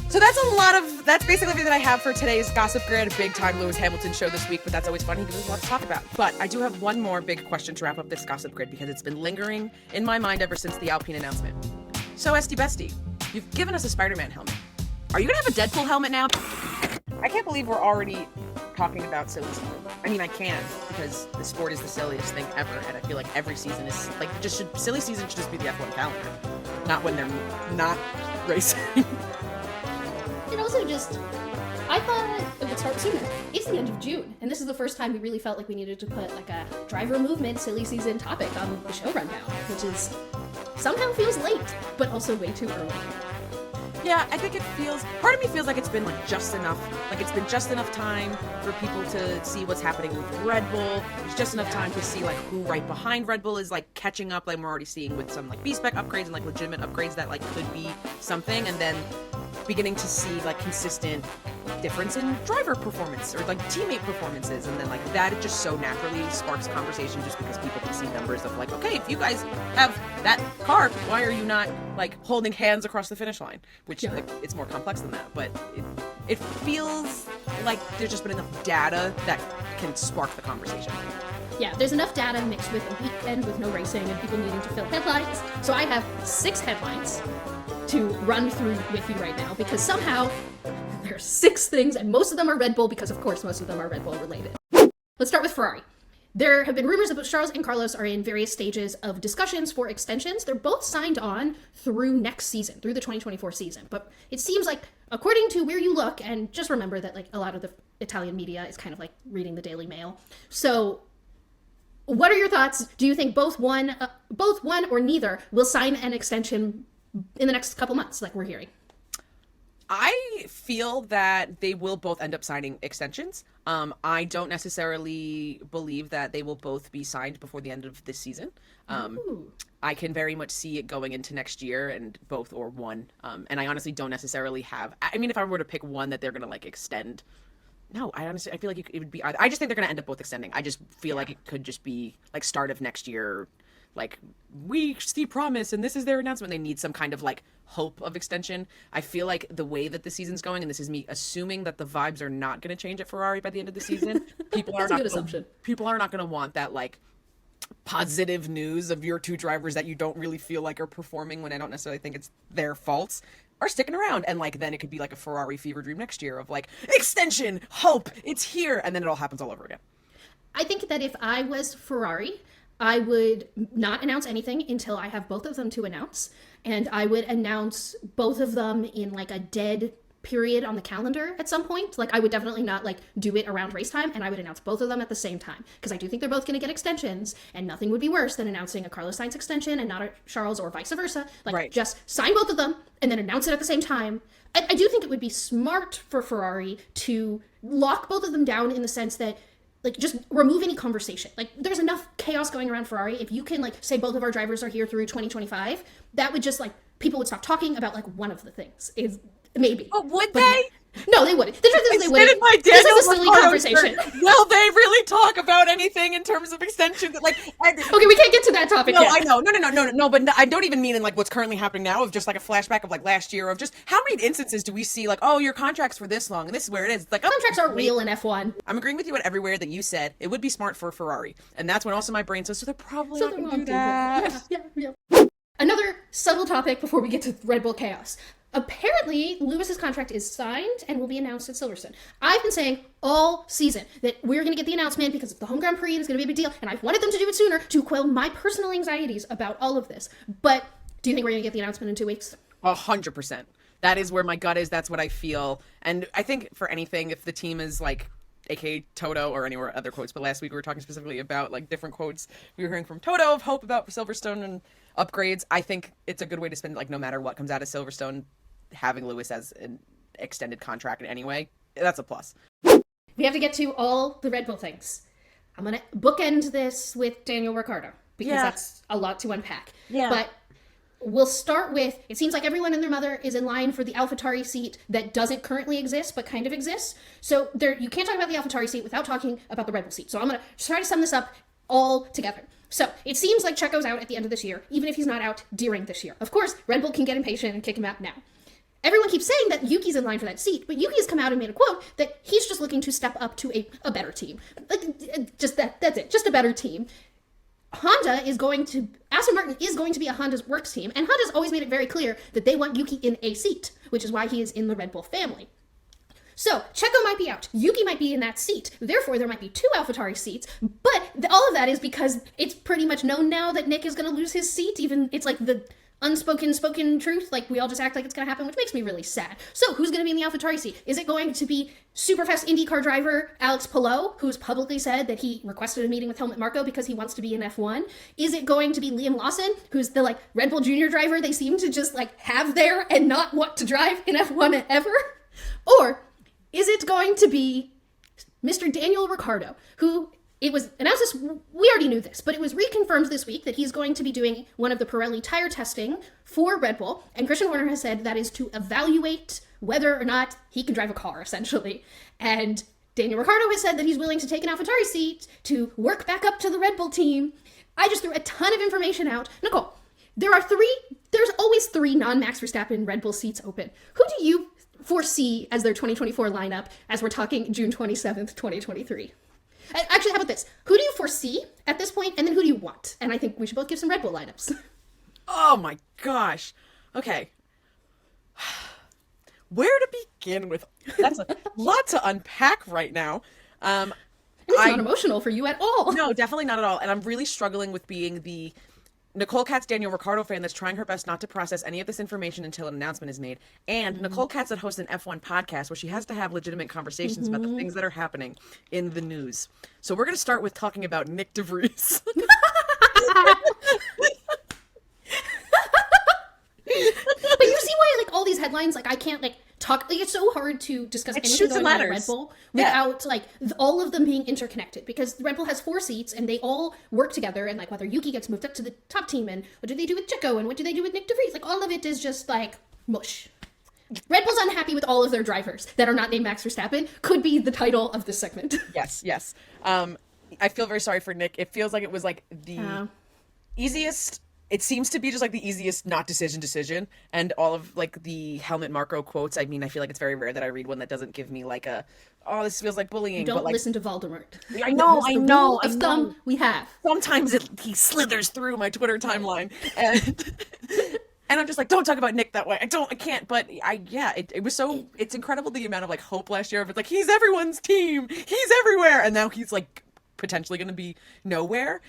So that's basically everything that I have for today's Gossip Grid, big time Lewis Hamilton show this week, but that's always fun. He gives us a lot to talk about. But I do have one more big question to wrap up this Gossip Grid, because it's been lingering in my mind ever since the Alpine announcement. So Esty Bestie, you've given us a Spider-Man helmet. Are you gonna have a Deadpool helmet now? I can't believe we're already talking about silly season. I mean, I can, because the sport is the silliest thing ever, and I feel like every season is like silly season should just be the F1 calendar, not when they're not racing. And also I thought it would start sooner. It's the end of June, and this is the first time we really felt like we needed to put like a driver movement silly season topic on the show rundown, which is somehow feels late, but also way too early. Yeah, I think part of me feels like it's been like just enough. Like, it's been just enough time for people to see what's happening with Red Bull. It's just enough time to see like who right behind Red Bull is like catching up, like we're already seeing with some like B-spec upgrades and like legitimate upgrades that like could be something, and then beginning to see like consistent difference in driver performance or like teammate performances, and then like that it just so naturally sparks conversation, just because people can see numbers of like, okay, if you guys have that car, why are you not like holding hands across the finish line? Which like, it's more complex than that, but it feels like there's just been enough data that can spark the conversation. Yeah, there's enough data mixed with a weekend with no racing and people needing to fill headlines. So I have 6 headlines to run through with you right now, because somehow there are 6 things, and most of them are Red Bull, because of course most of them are Red Bull related. Let's start with Ferrari. There have been rumors that Charles and Carlos are in various stages of discussions for extensions. They're both signed on through next season, through the 2024 season. But it seems like, according to where you look, and just remember that like a lot of the Italian media is kind of like reading the Daily Mail. So what are your thoughts? Do you think both one or neither will sign an extension in the next couple months, like we're hearing? I feel that they will both end up signing extensions. I don't necessarily believe that they will both be signed before the end of this season. I can very much see it going into next year, and both or one. And I honestly don't necessarily have, I mean, if I were to pick one that they're going to like extend, no, I feel like it would be either. I just think they're going to end up both extending. I just feel like it could just be like start of next year, like we see promise and this is their announcement. They need some kind of like hope of extension. I feel like the way that the season's going, and this is me assuming that the vibes are not going to change at Ferrari by the end of the season. People are not going to want that like positive news of your two drivers that you don't really feel like are performing when I don't necessarily think it's their faults are sticking around. And like then it could be like a Ferrari fever dream next year of like extension, hope, it's here, and then it all happens all over again. I think that if I was Ferrari, I would not announce anything until I have both of them to announce, and I would announce both of them in like a dead period on the calendar at some point. Like I would definitely not like do it around race time, and I would announce both of them at the same time because I do think they're both going to get extensions, and nothing would be worse than announcing a Carlos Sainz extension and not a Charles, or vice versa. Like just sign both of them and then announce it at the same time. I do think it would be smart for Ferrari to lock both of them down in the sense that like just remove any conversation. Like there's enough chaos going around Ferrari. If you can like say both of our drivers are here through 2025, that would just like people would stop talking about like one of the things is maybe. But would they? No, they wouldn't. The truth is they wouldn't. This is a silly conversation. Will they really talk about anything in terms of extension? Like, okay, we can't get to that topic no, yet. I know. No, but I don't even mean in like what's currently happening now of just like a flashback of like last year of just how many instances do we see like, oh, your contract's for this long and this is where it is. It's like contracts are real in F1. I'm agreeing with you on everywhere that you said. It would be smart for Ferrari. And that's when also my brain says, so they're probably not going to do that. Yeah. Another subtle topic before we get to Red Bull chaos. Apparently, Lewis's contract is signed and will be announced at Silverstone. I've been saying all season that we're going to get the announcement because the home Grand Prix is going to be a big deal, and I've wanted them to do it sooner to quell my personal anxieties about all of this. But do you think we're going to get the announcement in 2 weeks? 100%. That is where my gut is. That's what I feel. And I think for anything, if the team is like, aka Toto or anywhere other quotes, but last week we were talking specifically about like different quotes we were hearing from Toto of hope about Silverstone and upgrades. I think it's a good way to spend like no matter what comes out of Silverstone, having Lewis as an extended contract in any way, that's a plus. We have to get to all the Red Bull things. I'm going to bookend this with Daniel Ricciardo because that's a lot to unpack. Yeah. But we'll start with, it seems like everyone and their mother is in line for the AlphaTauri seat that doesn't currently exist, but kind of exists. So you can't talk about the AlphaTauri seat without talking about the Red Bull seat. So I'm going to try to sum this up all together. So it seems like Checo's out at the end of this year, even if he's not out during this year. Of course, Red Bull can get impatient and kick him out now. Everyone keeps saying that Yuki's in line for that seat, but Yuki has come out and made a quote that he's just looking to step up to a better team. Like, just that's it, just a better team. Aston Martin is going to be a Honda's works team, and Honda's always made it very clear that they want Yuki in a seat, which is why he is in the Red Bull family. So, Checo might be out, Yuki might be in that seat, therefore there might be 2 AlphaTauri seats, but all of that is because it's pretty much known now that Nick is going to lose his seat, even it's like the spoken truth, like we all just act like it's going to happen, which makes me really sad. So who's going to be in the AlphaTauri seat? Is it going to be super fast IndyCar driver Alex Palou, who's publicly said that he requested a meeting with Helmut Marko because he wants to be in F1? Is it going to be Liam Lawson, who's the like Red Bull Junior driver they seem to just like have there and not want to drive in F1 ever? Or is it going to be Mr. Daniel Ricciardo, who it was announced we already knew this, but it was reconfirmed this week that he's going to be doing one of the Pirelli tire testing for Red Bull, and Christian Horner has said that is to evaluate whether or not he can drive a car, essentially. And Daniel Ricciardo has said that he's willing to take an AlphaTauri seat to work back up to the Red Bull team. I just threw a ton of information out. Nicole, there's always 3 non-Max Verstappen Red Bull seats open. Who do you foresee as their 2024 lineup as we're talking June 27th, 2023? Actually, how about this? Who do you foresee at this point, and then who do you want? And I think we should both give some Red Bull lineups. Oh my gosh. Okay. Where to begin with? That's a lot to unpack right now. It's not emotional for you at all. No, definitely not at all. And I'm really struggling with being the Nicole Katz, Daniel Ricciardo fan that's trying her best not to process any of this information until an announcement is made. And Nicole Katz that hosts an F1 podcast where she has to have legitimate conversations about the things that are happening in the news. So we're going to start with talking about Nick DeVries. But you see why, like, all these headlines, like, I can't, like, talk, like, it's so hard to discuss anything going on at Red Bull without, like, all of them being interconnected, because Red Bull has 4 seats, and they all work together, and, like, whether Yuki gets moved up to the top team, and what do they do with Checo, and what do they do with Nick DeVries, like, all of it is just, like, mush. Red Bull's unhappy with all of their drivers that are not named Max Verstappen, could be the title of this segment. Yes. I feel very sorry for Nick. It feels like it was, like, the easiest it seems to be just like the easiest not decision, and all of like the helmet Marco quotes. I mean, I feel like it's very rare that I read one that doesn't give me like a, oh, this feels like bullying. Don't but like, listen to Voldemort. I know, That's the rule of thumb we have. Sometimes he slithers through my Twitter timeline, and I'm just like, don't talk about Nick that way. I can't. But it was so, it's incredible the amount of like hope last year of it's like, he's everyone's team, he's everywhere, and now he's like potentially going to be nowhere.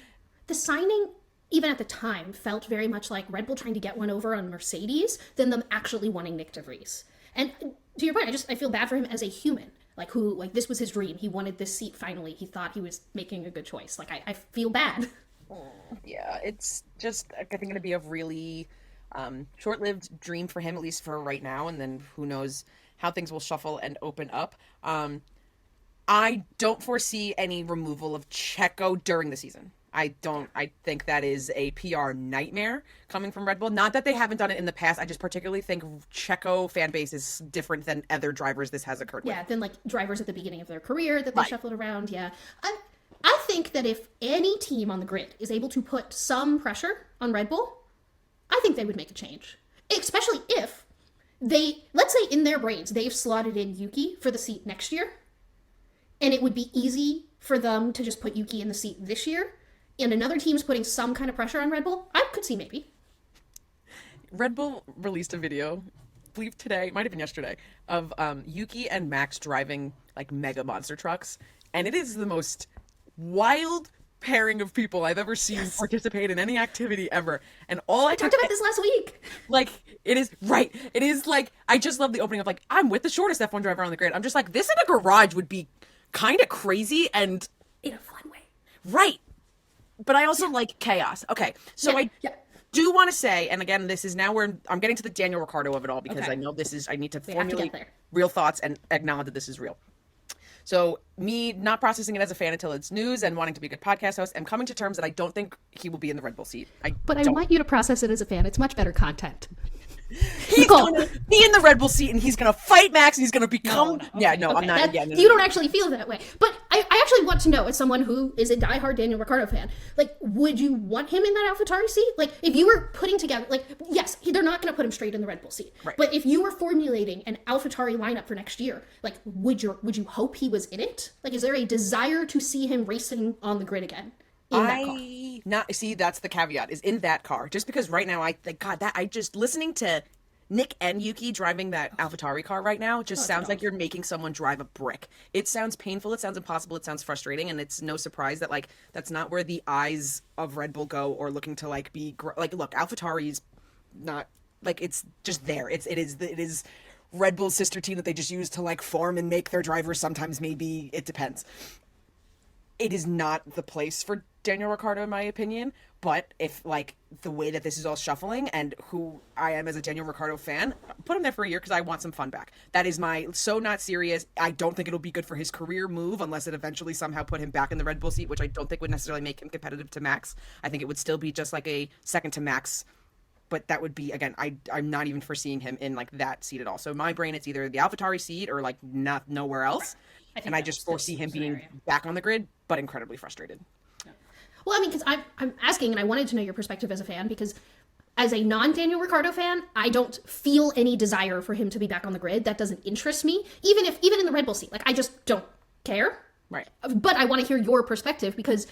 The signing, even at the time, felt very much like Red Bull trying to get one over on Mercedes than them actually wanting Nick de Vries. And to your point, I feel bad for him as a human, like who, like this was his dream. He wanted this seat finally. He thought he was making a good choice. Like I feel bad. Yeah, it's just, I think, going to be a really short-lived dream for him, at least for right now, and then who knows how things will shuffle and open up. I don't foresee any removal of Checo during the season. I think that is a PR nightmare coming from Red Bull. Not that they haven't done it in the past. I just particularly think Checo fan base is different than other drivers this has occurred with. Yeah, than like drivers at the beginning of their career that they shuffled around. Yeah. I think that if any team on the grid is able to put some pressure on Red Bull, I think they would make a change. Especially if they, let's say in their brains, they've slotted in Yuki for the seat next year, and it would be easy for them to just put Yuki in the seat this year, and another team's putting some kind of pressure on Red Bull, I could see maybe. Red Bull released a video, I believe today, might have been yesterday, of Yuki and Max driving like mega monster trucks, and it is the most wild pairing of people I've ever seen participate in any activity ever. And all I talked about this last week. Like, it is right. It is like, I just love the opening of like, I'm with the shortest F1 driver on the grid. I'm just like, this in a garage would be kind of crazy and in a fun way. Right. But I also like chaos. Okay. So I do want to say, and again, this is now where I'm getting to the Daniel Ricciardo of it all, because I know this is, I need to formulate real thoughts and acknowledge that this is real. So me not processing it as a fan until it's news and wanting to be a good podcast host, I'm coming to terms that I don't think he will be in the Red Bull seat. But I want you to process it as a fan. It's much better content. He's going to be in the Red Bull seat and he's going to fight Max and he's going to become... I'm not... You don't actually feel that way. But I actually want to know, as someone who is a diehard Daniel Ricciardo fan, like, would you want him in that AlphaTauri seat? Like, if you were putting together... Like, yes, they're not going to put him straight in the Red Bull seat. Right. But if you were formulating an AlphaTauri lineup for next year, like, would you hope he was in it? Like, is there a desire to see him racing on the grid again? See, that's the caveat, is in that car. Just because right now, I just listening to Nick and Yuki driving that AlphaTauri car right now just sounds like you're making someone drive a brick. It sounds painful, it sounds impossible, it sounds frustrating, and it's no surprise that like that's not where the eyes of Red Bull go or looking to like be like, look, AlphaTauri's not like, it's just there. It is Red Bull's sister team that they just use to like form and make their drivers. Sometimes maybe it depends. It is not the place for Daniel Ricciardo, in my opinion. But if, like, the way that this is all shuffling and who I am as a Daniel Ricciardo fan, put him there for a year because I want some fun back. That is my so not serious. I don't think it'll be good for his career move unless it eventually somehow put him back in the Red Bull seat, which I don't think would necessarily make him competitive to Max. I think it would still be just like a second to Max. But that would be, again, I'm not even foreseeing him in, like, that seat at all. So in my brain, it's either the AlphaTauri seat or, like, not nowhere else. And I just foresee him being back on the grid, but incredibly frustrated. Well, I mean, because I'm asking, and I wanted to know your perspective as a fan, because as a non-Daniel Ricciardo fan, I don't feel any desire for him to be back on the grid. That doesn't interest me, even in the Red Bull seat. Like, I just don't care. Right. But I want to hear your perspective, because,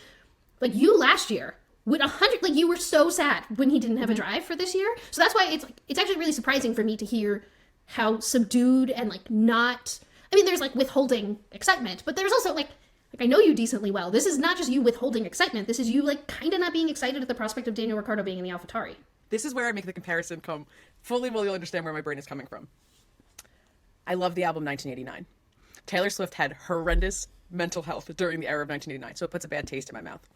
like, you last year, with 100, like, you were so sad when he didn't have a drive for this year. So that's why it's actually really surprising for me to hear how subdued and, like, not... I mean, there's, like, withholding excitement, but there's also, like, I know you decently well. This is not just you withholding excitement. This is you, like, kind of not being excited at the prospect of Daniel Ricciardo being in the AlphaTauri. This is where I make the comparison come fully well. You'll understand where my brain is coming from. I love the album 1989. Taylor Swift had horrendous mental health during the era of 1989, so it puts a bad taste in my mouth.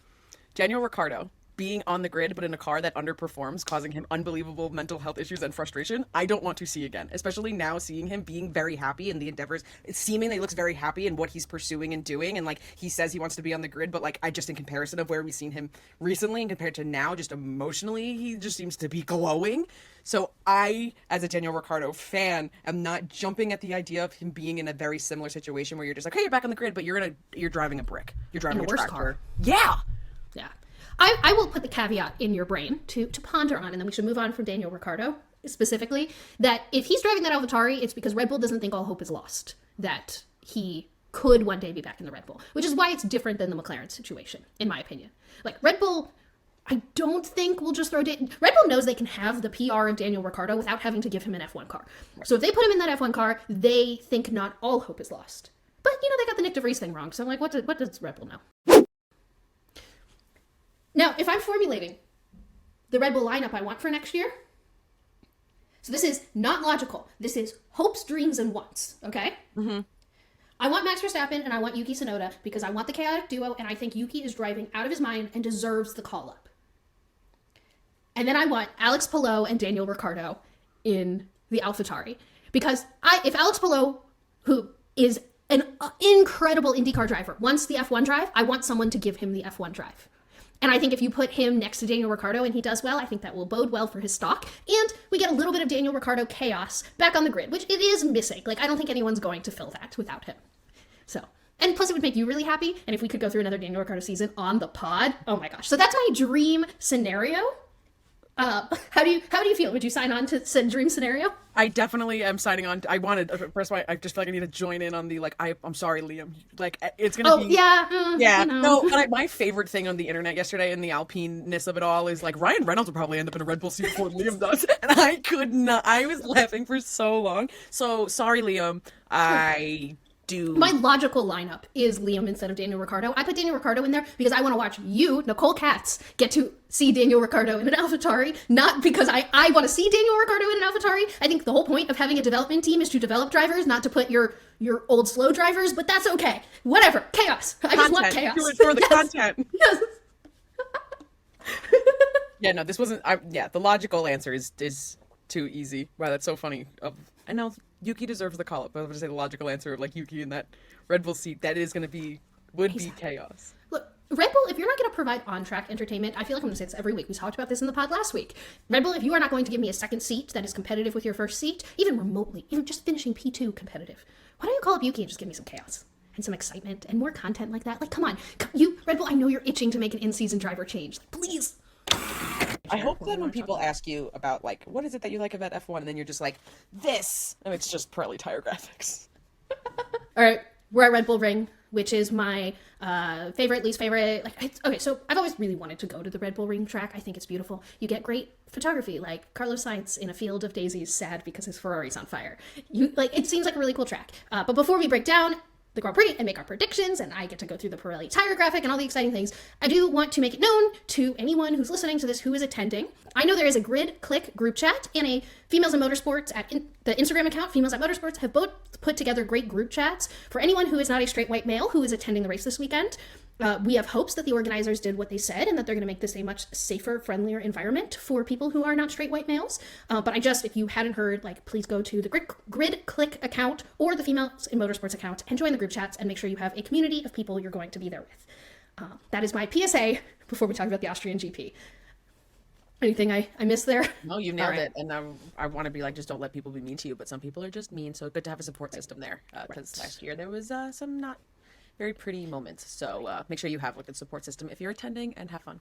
Daniel Ricciardo being on the grid, but in a car that underperforms, causing him unbelievable mental health issues and frustration, I don't want to see again. Especially now seeing him being very happy in the endeavors. It seemingly looks very happy in what he's pursuing and doing. And like, he says he wants to be on the grid, but like, I just, in comparison of where we've seen him recently and compared to now, just emotionally, he just seems to be glowing. So I, as a Daniel Ricciardo fan, am not jumping at the idea of him being in a very similar situation where you're just like, hey, you're back on the grid, but you're driving a brick. You're driving in a worse tractor. Car. Yeah. Yeah. I will put the caveat in your brain to ponder on, and then we should move on from Daniel Ricciardo specifically, that if he's driving that AlphaTauri, it's because Red Bull doesn't think all hope is lost, that he could one day be back in the Red Bull, which is why it's different than the McLaren situation, in my opinion. Like, Red Bull, I don't think will just throw... Red Bull knows they can have the PR of Daniel Ricciardo without having to give him an F1 car. So if they put him in that F1 car, they think not all hope is lost. But, they got the Nick DeVries thing wrong, so I'm like, what does Red Bull know? Now, if I'm formulating the Red Bull lineup I want for next year, so this is not logical. This is hopes, dreams, and wants, okay? Mm-hmm. I want Max Verstappen and I want Yuki Tsunoda because I want the chaotic duo, and I think Yuki is driving out of his mind and deserves the call-up. And then I want Alex Palou and Daniel Ricciardo in the AlphaTauri. Because if Alex Palou, who is an incredible IndyCar driver, wants the F1 drive, I want someone to give him the F1 drive. And I think if you put him next to Daniel Ricciardo and he does well, I think that will bode well for his stock. And we get a little bit of Daniel Ricciardo chaos back on the grid, which it is missing. Like, I don't think anyone's going to fill that without him. So, and plus it would make you really happy. And if we could go through another Daniel Ricciardo season on the pod, oh my gosh. So that's my dream scenario. How do you feel? Would you sign on to said dream scenario? I definitely am signing on. I first of all, I just feel like I need to join in on the, like, I'm sorry, Liam. Like, it's going to be... yeah. No, but my favorite thing on the internet yesterday and the Alpine-ness of it all is, like, Ryan Reynolds will probably end up in a Red Bull seat before Liam does. And I could not... I was laughing for so long. So, sorry, Liam. My logical lineup is Liam instead of Daniel Ricciardo. I put Daniel Ricciardo in there because I want to watch you, Nicole Katz, get to see Daniel Ricciardo in an AlphaTauri, not because I want to see Daniel Ricciardo in an AlphaTauri. I think the whole point of having a development team is to develop drivers, not to put your old slow drivers, but that's okay. Whatever. Chaos. I just want chaos. For the Yes. content. Yes. Yeah, no, this wasn't... the logical answer is too easy. Wow, that's so funny. I know Yuki deserves the call-up, but I was going to say the logical answer of, like, Yuki in that Red Bull seat, that is going to be... would be chaos. Look, Red Bull, if you're not going to provide on-track entertainment, I feel like I'm going to say this every week. We talked about this in the pod last week. Red Bull, if you are not going to give me a second seat that is competitive with your first seat, even remotely, even just finishing P2 competitive, why don't you call up Yuki and just give me some chaos and some excitement and more content like that? Like, come on. Red Bull, I know you're itching to make an in-season driver change. Like, please. I hope that when people ask you about, like, what is it that you like about F1, and then you're just like, this, and it's just Pirelli tire graphics. All right, we're at Red Bull Ring, which is my favorite, least favorite. Okay, so I've always really wanted to go to the Red Bull Ring track. I think it's beautiful. You get great photography, like Carlos Sainz in a field of daisies, sad because his Ferrari's on fire. It seems like a really cool track. But before we break down the Grand Prix and make our predictions, and I get to go through the Pirelli tire graphic and all the exciting things, I do want to make it known to anyone who's listening to this who is attending. I know there is a Grid Click group chat and a Females in Motorsports the Instagram account, Females at Motorsports, have both put together great group chats for anyone who is not a straight white male who is attending the race this weekend. We have hopes that the organizers did what they said and that they're going to make this a much safer, friendlier environment for people who are not straight white males. But if you hadn't heard, please go to the Grid Click account or the Females in Motorsports account and join the group chats and make sure you have a community of people you're going to be there with. That is my PSA before we talk about the Austrian GP. Anything I missed there? No, you nailed it. And I want to be like, just don't let people be mean to you, but some people are just mean. So good to have a support system there. Because last year there was some not very pretty moments. So make sure you have a good support system if you're attending, and have fun.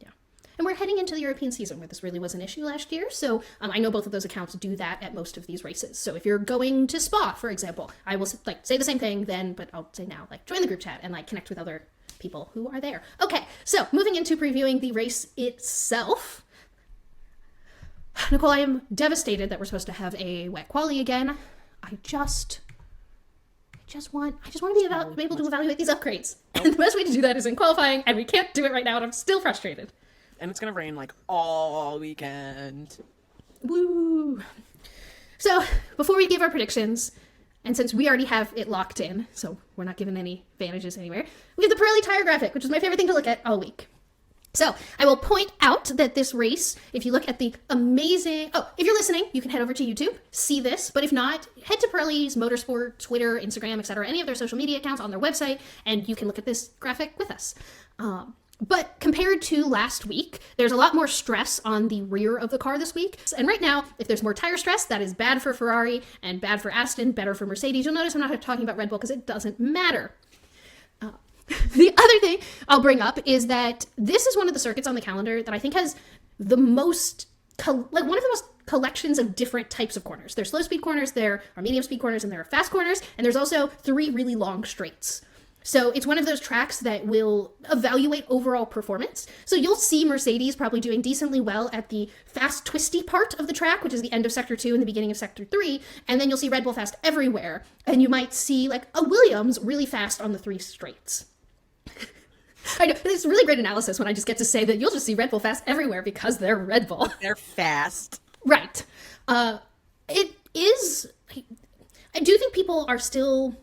Yeah. And we're heading into the European season where this really was an issue last year. So I know both of those accounts do that at most of these races. So if you're going to Spa, for example, I will say the same thing then, but I'll say now, join the group chat and connect with other people who are there. Okay, so moving into previewing the race itself. Nicole, I am devastated that we're supposed to have a wet quali again. I just want to be able to evaluate these upgrades. And the best way to do that is in qualifying, and we can't do it right now, and I'm still frustrated. And it's going to rain all weekend. Woo! So, before we give our predictions, and since we already have it locked in, so we're not given any advantages anywhere, we have the Pirelli tire graphic, which is my favorite thing to look at all week. So, I will point out that this race, if you look at the amazing... Oh, if you're listening, you can head over to YouTube, see this. But if not, head to Pirelli's Motorsport, Twitter, Instagram, etc., any of their social media accounts on their website, and you can look at this graphic with us. But compared to last week, there's a lot more stress on the rear of the car this week. And right now, if there's more tire stress, that is bad for Ferrari and bad for Aston, better for Mercedes. You'll notice I'm not talking about Red Bull because it doesn't matter. The other thing I'll bring up is that this is one of the circuits on the calendar that I think has the most, one of the most collections of different types of corners. There's slow speed corners, there are medium speed corners, and there are fast corners, and there's also 3 really long straights. So it's one of those tracks that will evaluate overall performance. So you'll see Mercedes probably doing decently well at the fast twisty part of the track, which is the end of Sector 2 and the beginning of Sector 3, and then you'll see Red Bull fast everywhere, and you might see like a Williams really fast on the 3 straights. I know, it's really great analysis when I just get to say that you'll just see Red Bull fast everywhere because they're Red Bull. They're fast. Right. It is, I do think people are still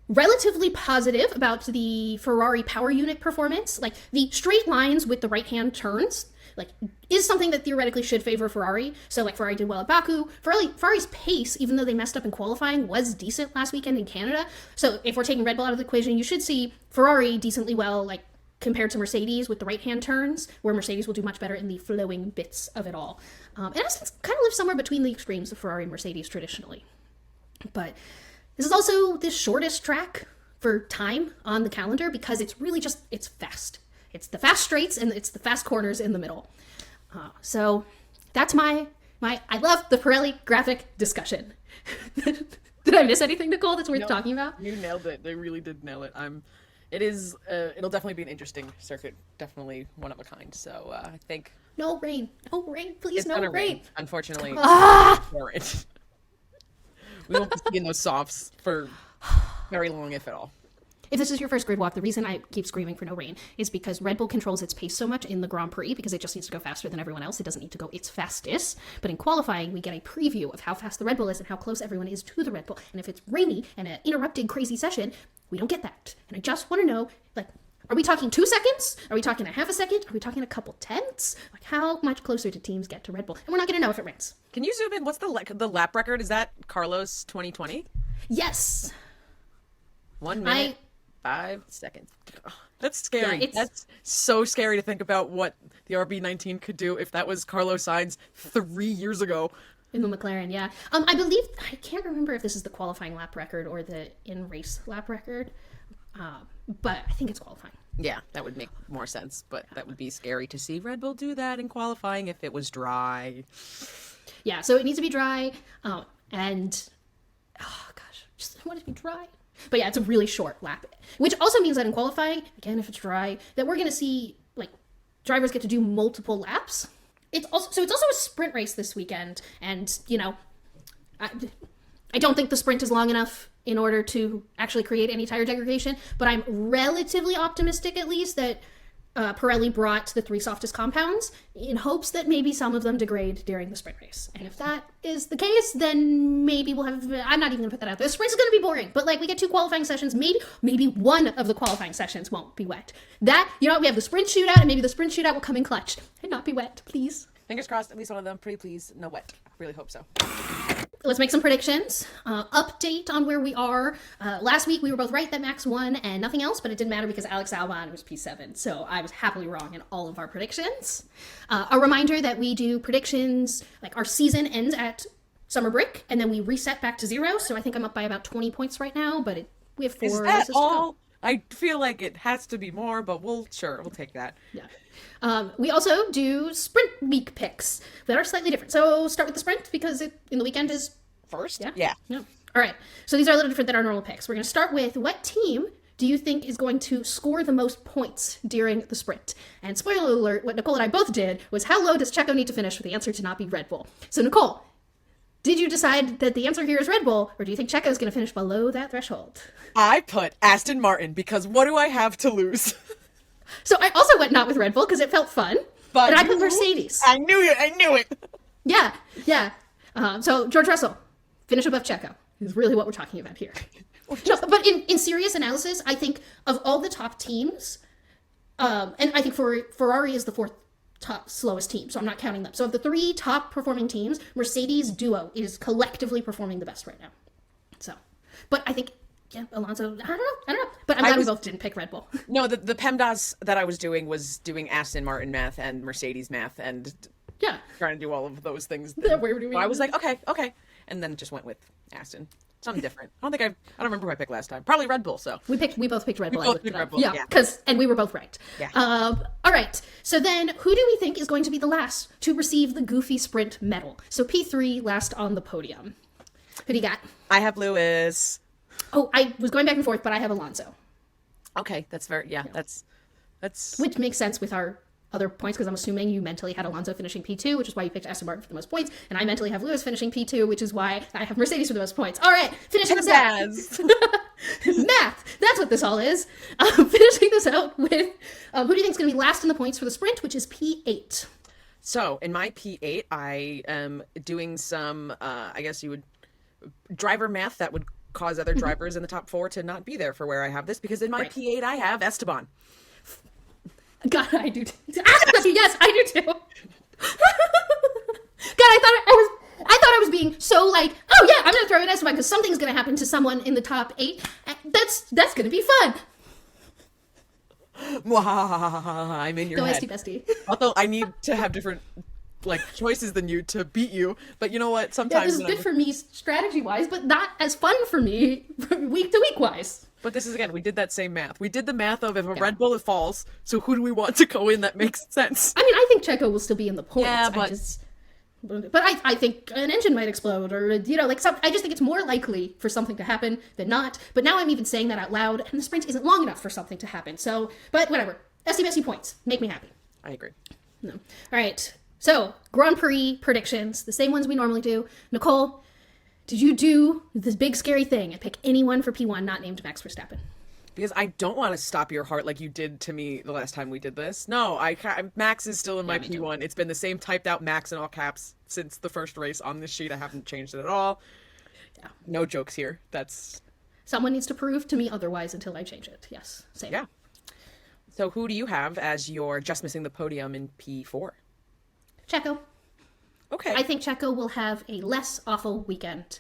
relatively positive about the Ferrari power unit performance. Like, the straight lines with the right-hand turns, like, is something that theoretically should favor Ferrari. So, like, Ferrari did well at Baku. Ferrari's pace, even though they messed up in qualifying, was decent last weekend in Canada. So, if we're taking Red Bull out of the equation, you should see Ferrari decently well, like, compared to Mercedes with the right-hand turns, where Mercedes will do much better in the flowing bits of it all. And Aston's kind of live somewhere between the extremes of Ferrari and Mercedes traditionally. But this is also the shortest track for time on the calendar because it's really just, it's fast. It's the fast straights and it's the fast corners in the middle. So that's my I love the Pirelli graphic discussion. Did I miss anything, Nicole, that's worth talking about? You nailed it. They really did nail it. It'll definitely be an interesting circuit. Definitely one of a kind. So I think. No rain, please, no rain. Unfortunately, for it. We won't be seeing those softs for very long, if at all. If this is your first grid walk, the reason I keep screaming for no rain is because Red Bull controls its pace so much in the Grand Prix because it just needs to go faster than everyone else. It doesn't need to go its fastest. But in qualifying, we get a preview of how fast the Red Bull is and how close everyone is to the Red Bull. And if it's rainy and an interrupted crazy session, we don't get that. And I just want to know, like, are we talking 2 seconds? Are we talking a half a second? Are we talking a couple tenths? Like, how much closer do teams get to Red Bull? And we're not going to know if it rains. Can you zoom in? What's the lap record? Is that Carlos 2020? Yes. 1 minute, 5 seconds. Oh, that's scary. Yeah, that's so scary to think about what the RB19 could do if that was Carlos Sainz 3 years ago. In the McLaren, yeah. I believe, I can't remember if this is the qualifying lap record or the in-race lap record, but I think it's qualifying. Yeah, that would make more sense, but that would be scary to see Red Bull do that in qualifying if it was dry. Yeah, so it needs to be dry, and, oh gosh, just I want it to be dry. But yeah, it's a really short lap, which also means that in qualifying, again, if it's dry, that we're going to see, like, drivers get to do multiple laps. It's also a sprint race this weekend, and, you know, I don't think the sprint is long enough in order to actually create any tire degradation, but I'm relatively optimistic, at least, that Pirelli brought the 3 softest compounds in hopes that maybe some of them degrade during the sprint race. And if that is the case, then maybe we'll have, I'm not even gonna put that out there. The sprint is gonna be boring, but like we get 2 qualifying sessions, maybe one of the qualifying sessions won't be wet. That, you know what, we have the sprint shootout, and maybe the sprint shootout will come in clutch and not be wet, please. Fingers crossed, at least one of them, pretty please, no wet. Really hope so. Let's make some predictions. Update on where we are. Last week we were both right that Max won and nothing else, but it didn't matter because Alex Albon was P7, so I was happily wrong in all of our predictions. A reminder that we do predictions, like our season ends at summer break, and then we reset back to 0, so I think I'm up by about 20 points right now, but we have 4 races. Is that all? I feel like it has to be more, but we'll take that. Yeah. We also do sprint week picks that are slightly different. So start with the sprint because in the weekend is first. Yeah. All right. So these are a little different than our normal picks. We're going to start with what team do you think is going to score the most points during the sprint? And spoiler alert, what Nicole and I both did was how low does Checo need to finish for the answer to not be Red Bull? So Nicole, did you decide that the answer here is Red Bull, or do you think Checo is going to finish below that threshold? I put Aston Martin because what do I have to lose? So I also went not with Red Bull because it felt fun, but I put Mercedes. I knew it. Yeah. So George Russell, finish above Checo is really what we're talking about here. No, but in serious analysis, I think of all the top teams, and I think Ferrari is the 4th top slowest team, so I'm not counting them. So of the 3 top performing teams, Mercedes duo is collectively performing the best right now. So, but I think, yeah, Alonso, I don't know. But I'm glad we both didn't pick Red Bull. No, the PEMDAS that I was doing Aston Martin math and Mercedes math and trying to do all of those things. That we were doing. So I was like, okay. And then just went with Aston. something different. I don't remember who I picked last time. Probably Red Bull. So We both picked Red Bull. We both picked Red Bull, Yeah, yeah. and we were both right. Yeah. All right. So then, who do we think is going to be the last to receive the Goofy Sprint medal? So P3 last on the podium. Who do you got? I have Lewis. Oh, I was going back and forth, but I have Alonso, Okay, that's fair. Yeah, that's which makes sense with our other points because I'm assuming you mentally had Alonso finishing P2, which is why you picked Aston Martin for the most points, and I mentally have Lewis finishing P2, which is why I have Mercedes for the most points. All right, finishing this out. Math. That's what this all is. Finishing this out with who do you think is going to be last in the points for the sprint, which is P8. So in my P8, I am doing some, I guess you would, driver math that would cause other drivers in the top 4 to not be there for where I have this, because in my P8 I have Esteban. God, I do too. Yes, I do too. God, I thought I was being so like, oh yeah, I'm gonna throw in Esteban because something's gonna happen to someone in the top 8. That's gonna be fun. I'm in your Go head. bestie. Although I need to have different choices than you to beat you, but you know what? Yeah, Sometimes this is good for me strategy wise, but not as fun for me week to week wise. But this is, again, we did that same math. We did the math of if a Red Bull falls, so who do we want to go in that makes sense? I mean, I think Checo will still be in the points. Yeah, but I think an engine might explode, or I just think it's more likely for something to happen than not. But now I'm even saying that out loud, and the sprint isn't long enough for something to happen. So, but whatever. Messy points make me happy. I agree. No. All right. So Grand Prix predictions, the same ones we normally do. Nicole, did you do this big scary thing and pick anyone for P1 not named Max Verstappen? Because I don't want to stop your heart like you did to me the last time we did this. No, Max is still in my P1. It's been the same typed out Max in all caps since the first race on this sheet. I haven't changed it at all. Yeah. No jokes here. That's... Someone needs to prove to me otherwise until I change it. Yes, same. Yeah. So who do you have as your just missing the podium in P4? Checo. Okay. I think Checo will have a less awful weekend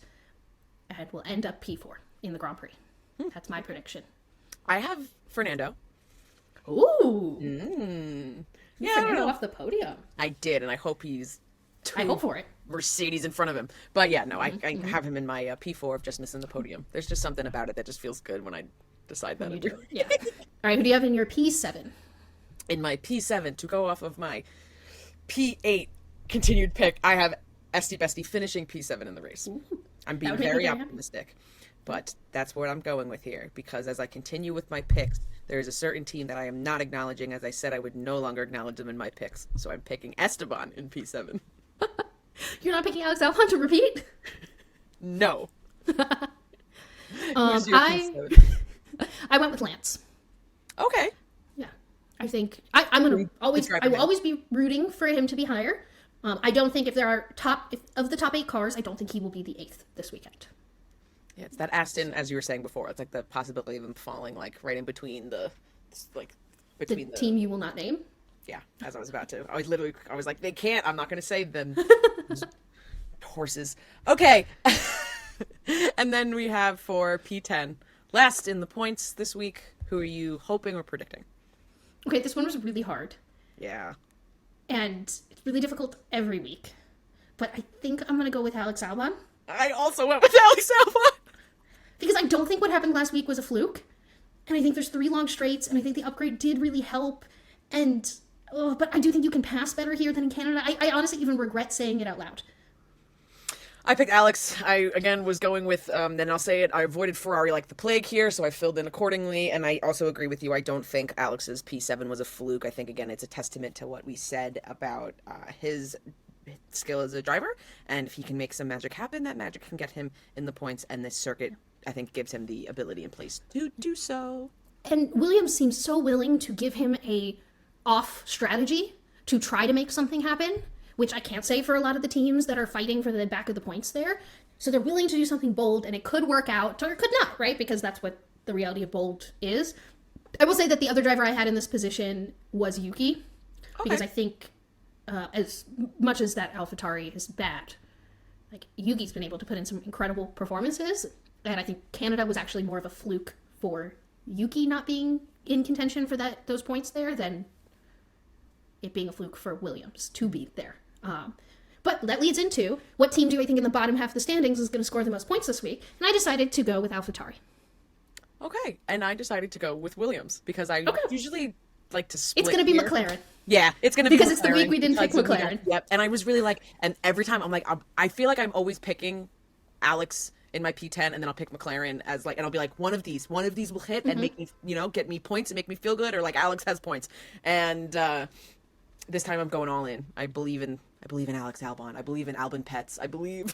and will end up P4 in the Grand Prix. That's my prediction. I have Fernando. Ooh. Yeah, Fernando off the podium. I did, and I hope he's I hope for it. Mercedes in front of him. But yeah, no, I have him in my P4 of just missing the podium. There's just something about it that just feels good when I decide that. You do. Yeah. All right, who do you have in your P7? In my P7, to go off of my P8 continued pick, I have Esty Bestie finishing P7 in the race. I'm being very optimistic, but that's what I'm going with here, because as I continue with my picks, there is a certain team that I am not acknowledging. As I said, I would no longer acknowledge them in my picks, so I'm picking Esteban in P7. You're not picking Alex Albon to repeat? No. I went with Lance. Okay. Yeah, I think I will always be rooting for him to be higher. I don't think if there are of the top 8 cars, I don't think he will be the 8th this weekend. Yeah, it's that Aston, as you were saying before. It's like the possibility of him falling right in between the team you will not name. Yeah, as I was about to. I was like, they can't. I'm not going to say them. Horses. Okay. And then we have for P10, last in the points this week. Who are you hoping or predicting? Okay, this one was really hard. Yeah. And it's really difficult every week. But I think I'm going to go with Alex Albon. I also went with Alex Albon. Because I don't think what happened last week was a fluke. And I think there's 3 long straights, and I think the upgrade did really help. And, but I do think you can pass better here than in Canada. I honestly even regret saying it out loud. I picked Alex. I, again, was going with, then I'll say it, I avoided Ferrari like the plague here, so I filled in accordingly, and I also agree with you. I don't think Alex's P7 was a fluke. I think, again, it's a testament to what we said about his skill as a driver, and if he can make some magic happen, that magic can get him in the points, and this circuit, I think, gives him the ability in place to do so. And Williams seems so willing to give him a off strategy to try to make something happen, which I can't say for a lot of the teams that are fighting for the back of the points there. So they're willing to do something bold, and it could work out, or it could not, right? Because that's what the reality of bold is. I will say that the other driver I had in this position was Yuki, because I think as much as that AlphaTauri is bad, like Yuki's been able to put in some incredible performances, and I think Canada was actually more of a fluke for Yuki not being in contention for those points there than it being a fluke for Williams to be there. But that leads into what team do I think in the bottom half of the standings is going to score the most points this week? And I decided to go with AlphaTauri. Okay, and I decided to go with Williams because I usually like to split. It's going to be here. McLaren. Yeah, it's going to be because McLaren it's the week we didn't pick McLaren. Yep, and I was really like, and every time I'm like, I feel like I'm always picking Alex in my P10, and then I'll pick McLaren as like, and I'll be like, one of these will hit and make me, get me points and make me feel good, or like Alex has points. And this time I'm going all in. I believe in Alex Albon. I believe in Albon Pets. I believe.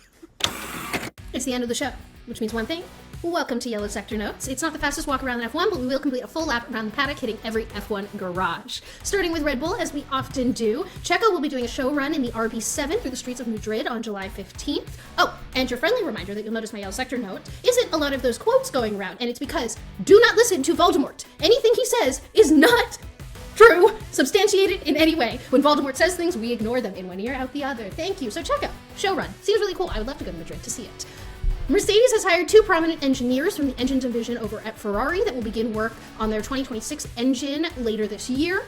It's the end of the show, which means one thing. Welcome to Yellow Sector Notes. It's not the fastest walk around in F1, but we will complete a full lap around the paddock, hitting every F1 garage. Starting with Red Bull, as we often do, Checo will be doing a show run in the RB7 through the streets of Madrid on July 15th. Oh, and your friendly reminder that you'll notice my Yellow Sector note isn't a lot of those quotes going around, and it's because do not listen to Voldemort. Anything he says is not true, substantiated in any way. When Voldemort says things, we ignore them in one ear, out the other. Thank you. So Checo, show run. Seems really cool. I would love to go to Madrid to see it. Mercedes has hired 2 prominent engineers from the engine division over at Ferrari that will begin work on their 2026 engine later this year.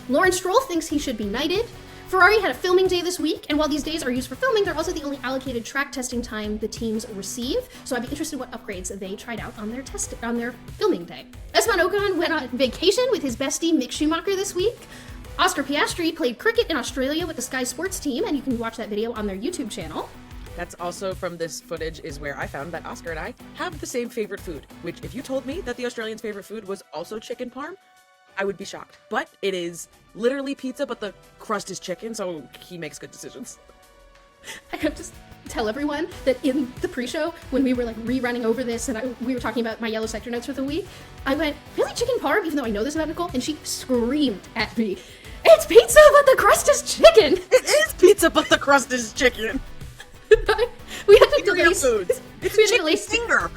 Lawrence Stroll thinks he should be knighted. Ferrari had a filming day this week, and while these days are used for filming, they're also the only allocated track testing time the teams receive, so I'd be interested in what upgrades they tried out on their filming day. Esteban Ocon went on vacation with his bestie Mick Schumacher this week. Oscar Piastri played cricket in Australia with the Sky Sports team, and you can watch that video on their YouTube channel. That's also from this footage is where I found that Oscar and I have the same favorite food, which if you told me that the Australian's favorite food was also chicken parm, I would be shocked. But it is literally pizza, but the crust is chicken, so he makes good decisions. I have to tell everyone that in the pre-show, when we were like rerunning over this and we were talking about my Yellow Sector notes for the week, I went, really, chicken parm? Even though I know this about Nicole, and she screamed at me, it's pizza, but the crust is chicken! It is pizza, but the crust is chicken! We had to delay foods. It's chicken finger.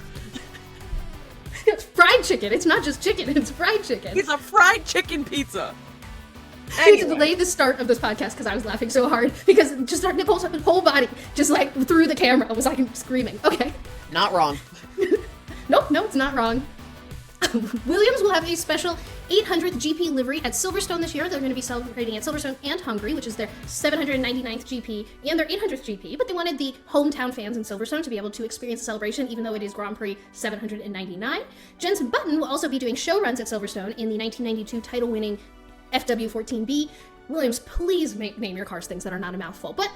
It's fried chicken. It's not just chicken. It's fried chicken. It's a fried chicken pizza. We had to delay the start of this podcast because I was laughing so hard because just our Nicole's whole body just like through the camera was like screaming. Okay. Not wrong. Nope, it's not wrong. Williams will have a special 800th GP livery at Silverstone this year. They're going to be celebrating at Silverstone and Hungary, which is their 799th GP and their 800th GP, but they wanted the hometown fans in Silverstone to be able to experience the celebration, even though it is Grand Prix 799. Jenson Button will also be doing show runs at Silverstone in the 1992 title-winning FW14B. Williams, please name your cars things that are not a mouthful, but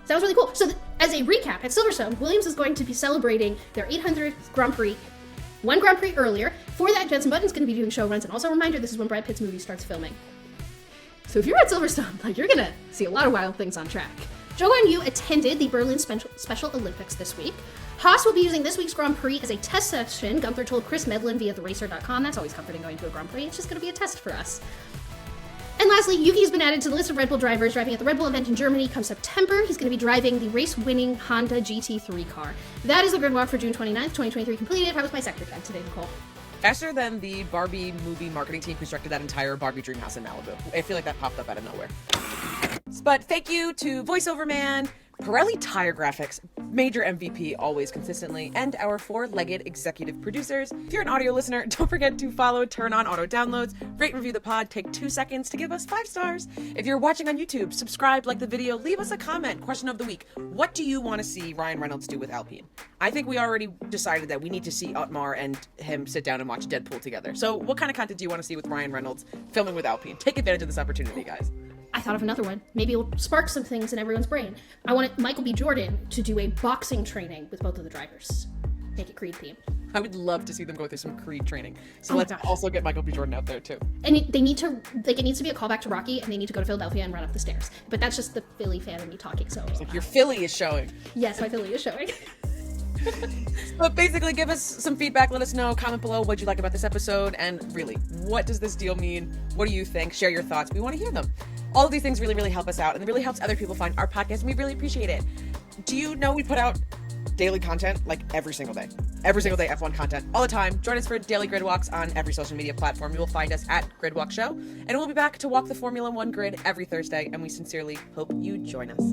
sounds really cool. So as a recap, at Silverstone, Williams is going to be celebrating their 800th Grand Prix one Grand Prix earlier. For that, Jenson Button's going to be doing show runs, and also a reminder, this is when Brad Pitt's movie starts filming. So if you're at Silverstone, like, you're going to see a lot of wild things on track. Zhou Guanyu attended the Berlin Special Olympics this week. Haas will be using this week's Grand Prix as a test session. Gunther told Chris Medlin via theracer.com. That's always comforting going to a Grand Prix. It's just going to be a test for us. And lastly, Yuki's been added to the list of Red Bull drivers driving at the Red Bull event in Germany come September. He's going to be driving the race-winning Honda GT3 car. That is the grid walk for June 29th, 2023 completed. How was my sector time today, Nicole? Faster than the Barbie movie marketing team constructed that entire Barbie dream house in Malibu. I feel like that popped up out of nowhere. But thank you to VoiceOver Man, Pirelli Tire Graphics, major MVP always consistently, and our 4-legged executive producers. If you're an audio listener, don't forget to follow, turn on auto downloads, rate and review the pod, take 2 seconds to give us 5 stars. If you're watching on YouTube, subscribe, like the video, leave us a comment. Question of the week: what do you want to see Ryan Reynolds do with Alpine? I think we already decided that we need to see Otmar and him sit down and watch Deadpool together. So what kind of content do you want to see with Ryan Reynolds filming with Alpine? Take advantage of this opportunity, guys. I thought of another one. Maybe it'll spark some things in everyone's brain. I wanted Michael B. Jordan to do a boxing training with both of the drivers. Make it Creed themed. I would love to see them go through some Creed training. So let's also get Michael B. Jordan out there too. And they need to, like, it needs to be a callback to Rocky, and they need to go to Philadelphia and run up the stairs. But that's just the Philly fan in me talking, so. Like your Philly is showing. Yes, my Philly is showing. But basically, give us some feedback. Let us know. Comment below what you like about this episode. And really, what does this deal mean? What do you think? Share your thoughts. We want to hear them. All of these things really, really help us out. And it really helps other people find our podcast. And we really appreciate it. Do you know we put out daily content like every single day? Every single day, F1 content, all the time. Join us for daily grid walks on every social media platform. You will find us at Gridwalk Show. And we'll be back to walk the Formula One grid every Thursday. And we sincerely hope you join us.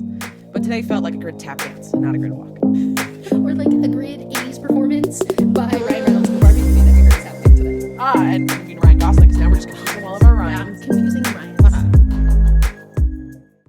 But today felt like a grid tap dance, not a grid walk. Or like a grid 80s performance by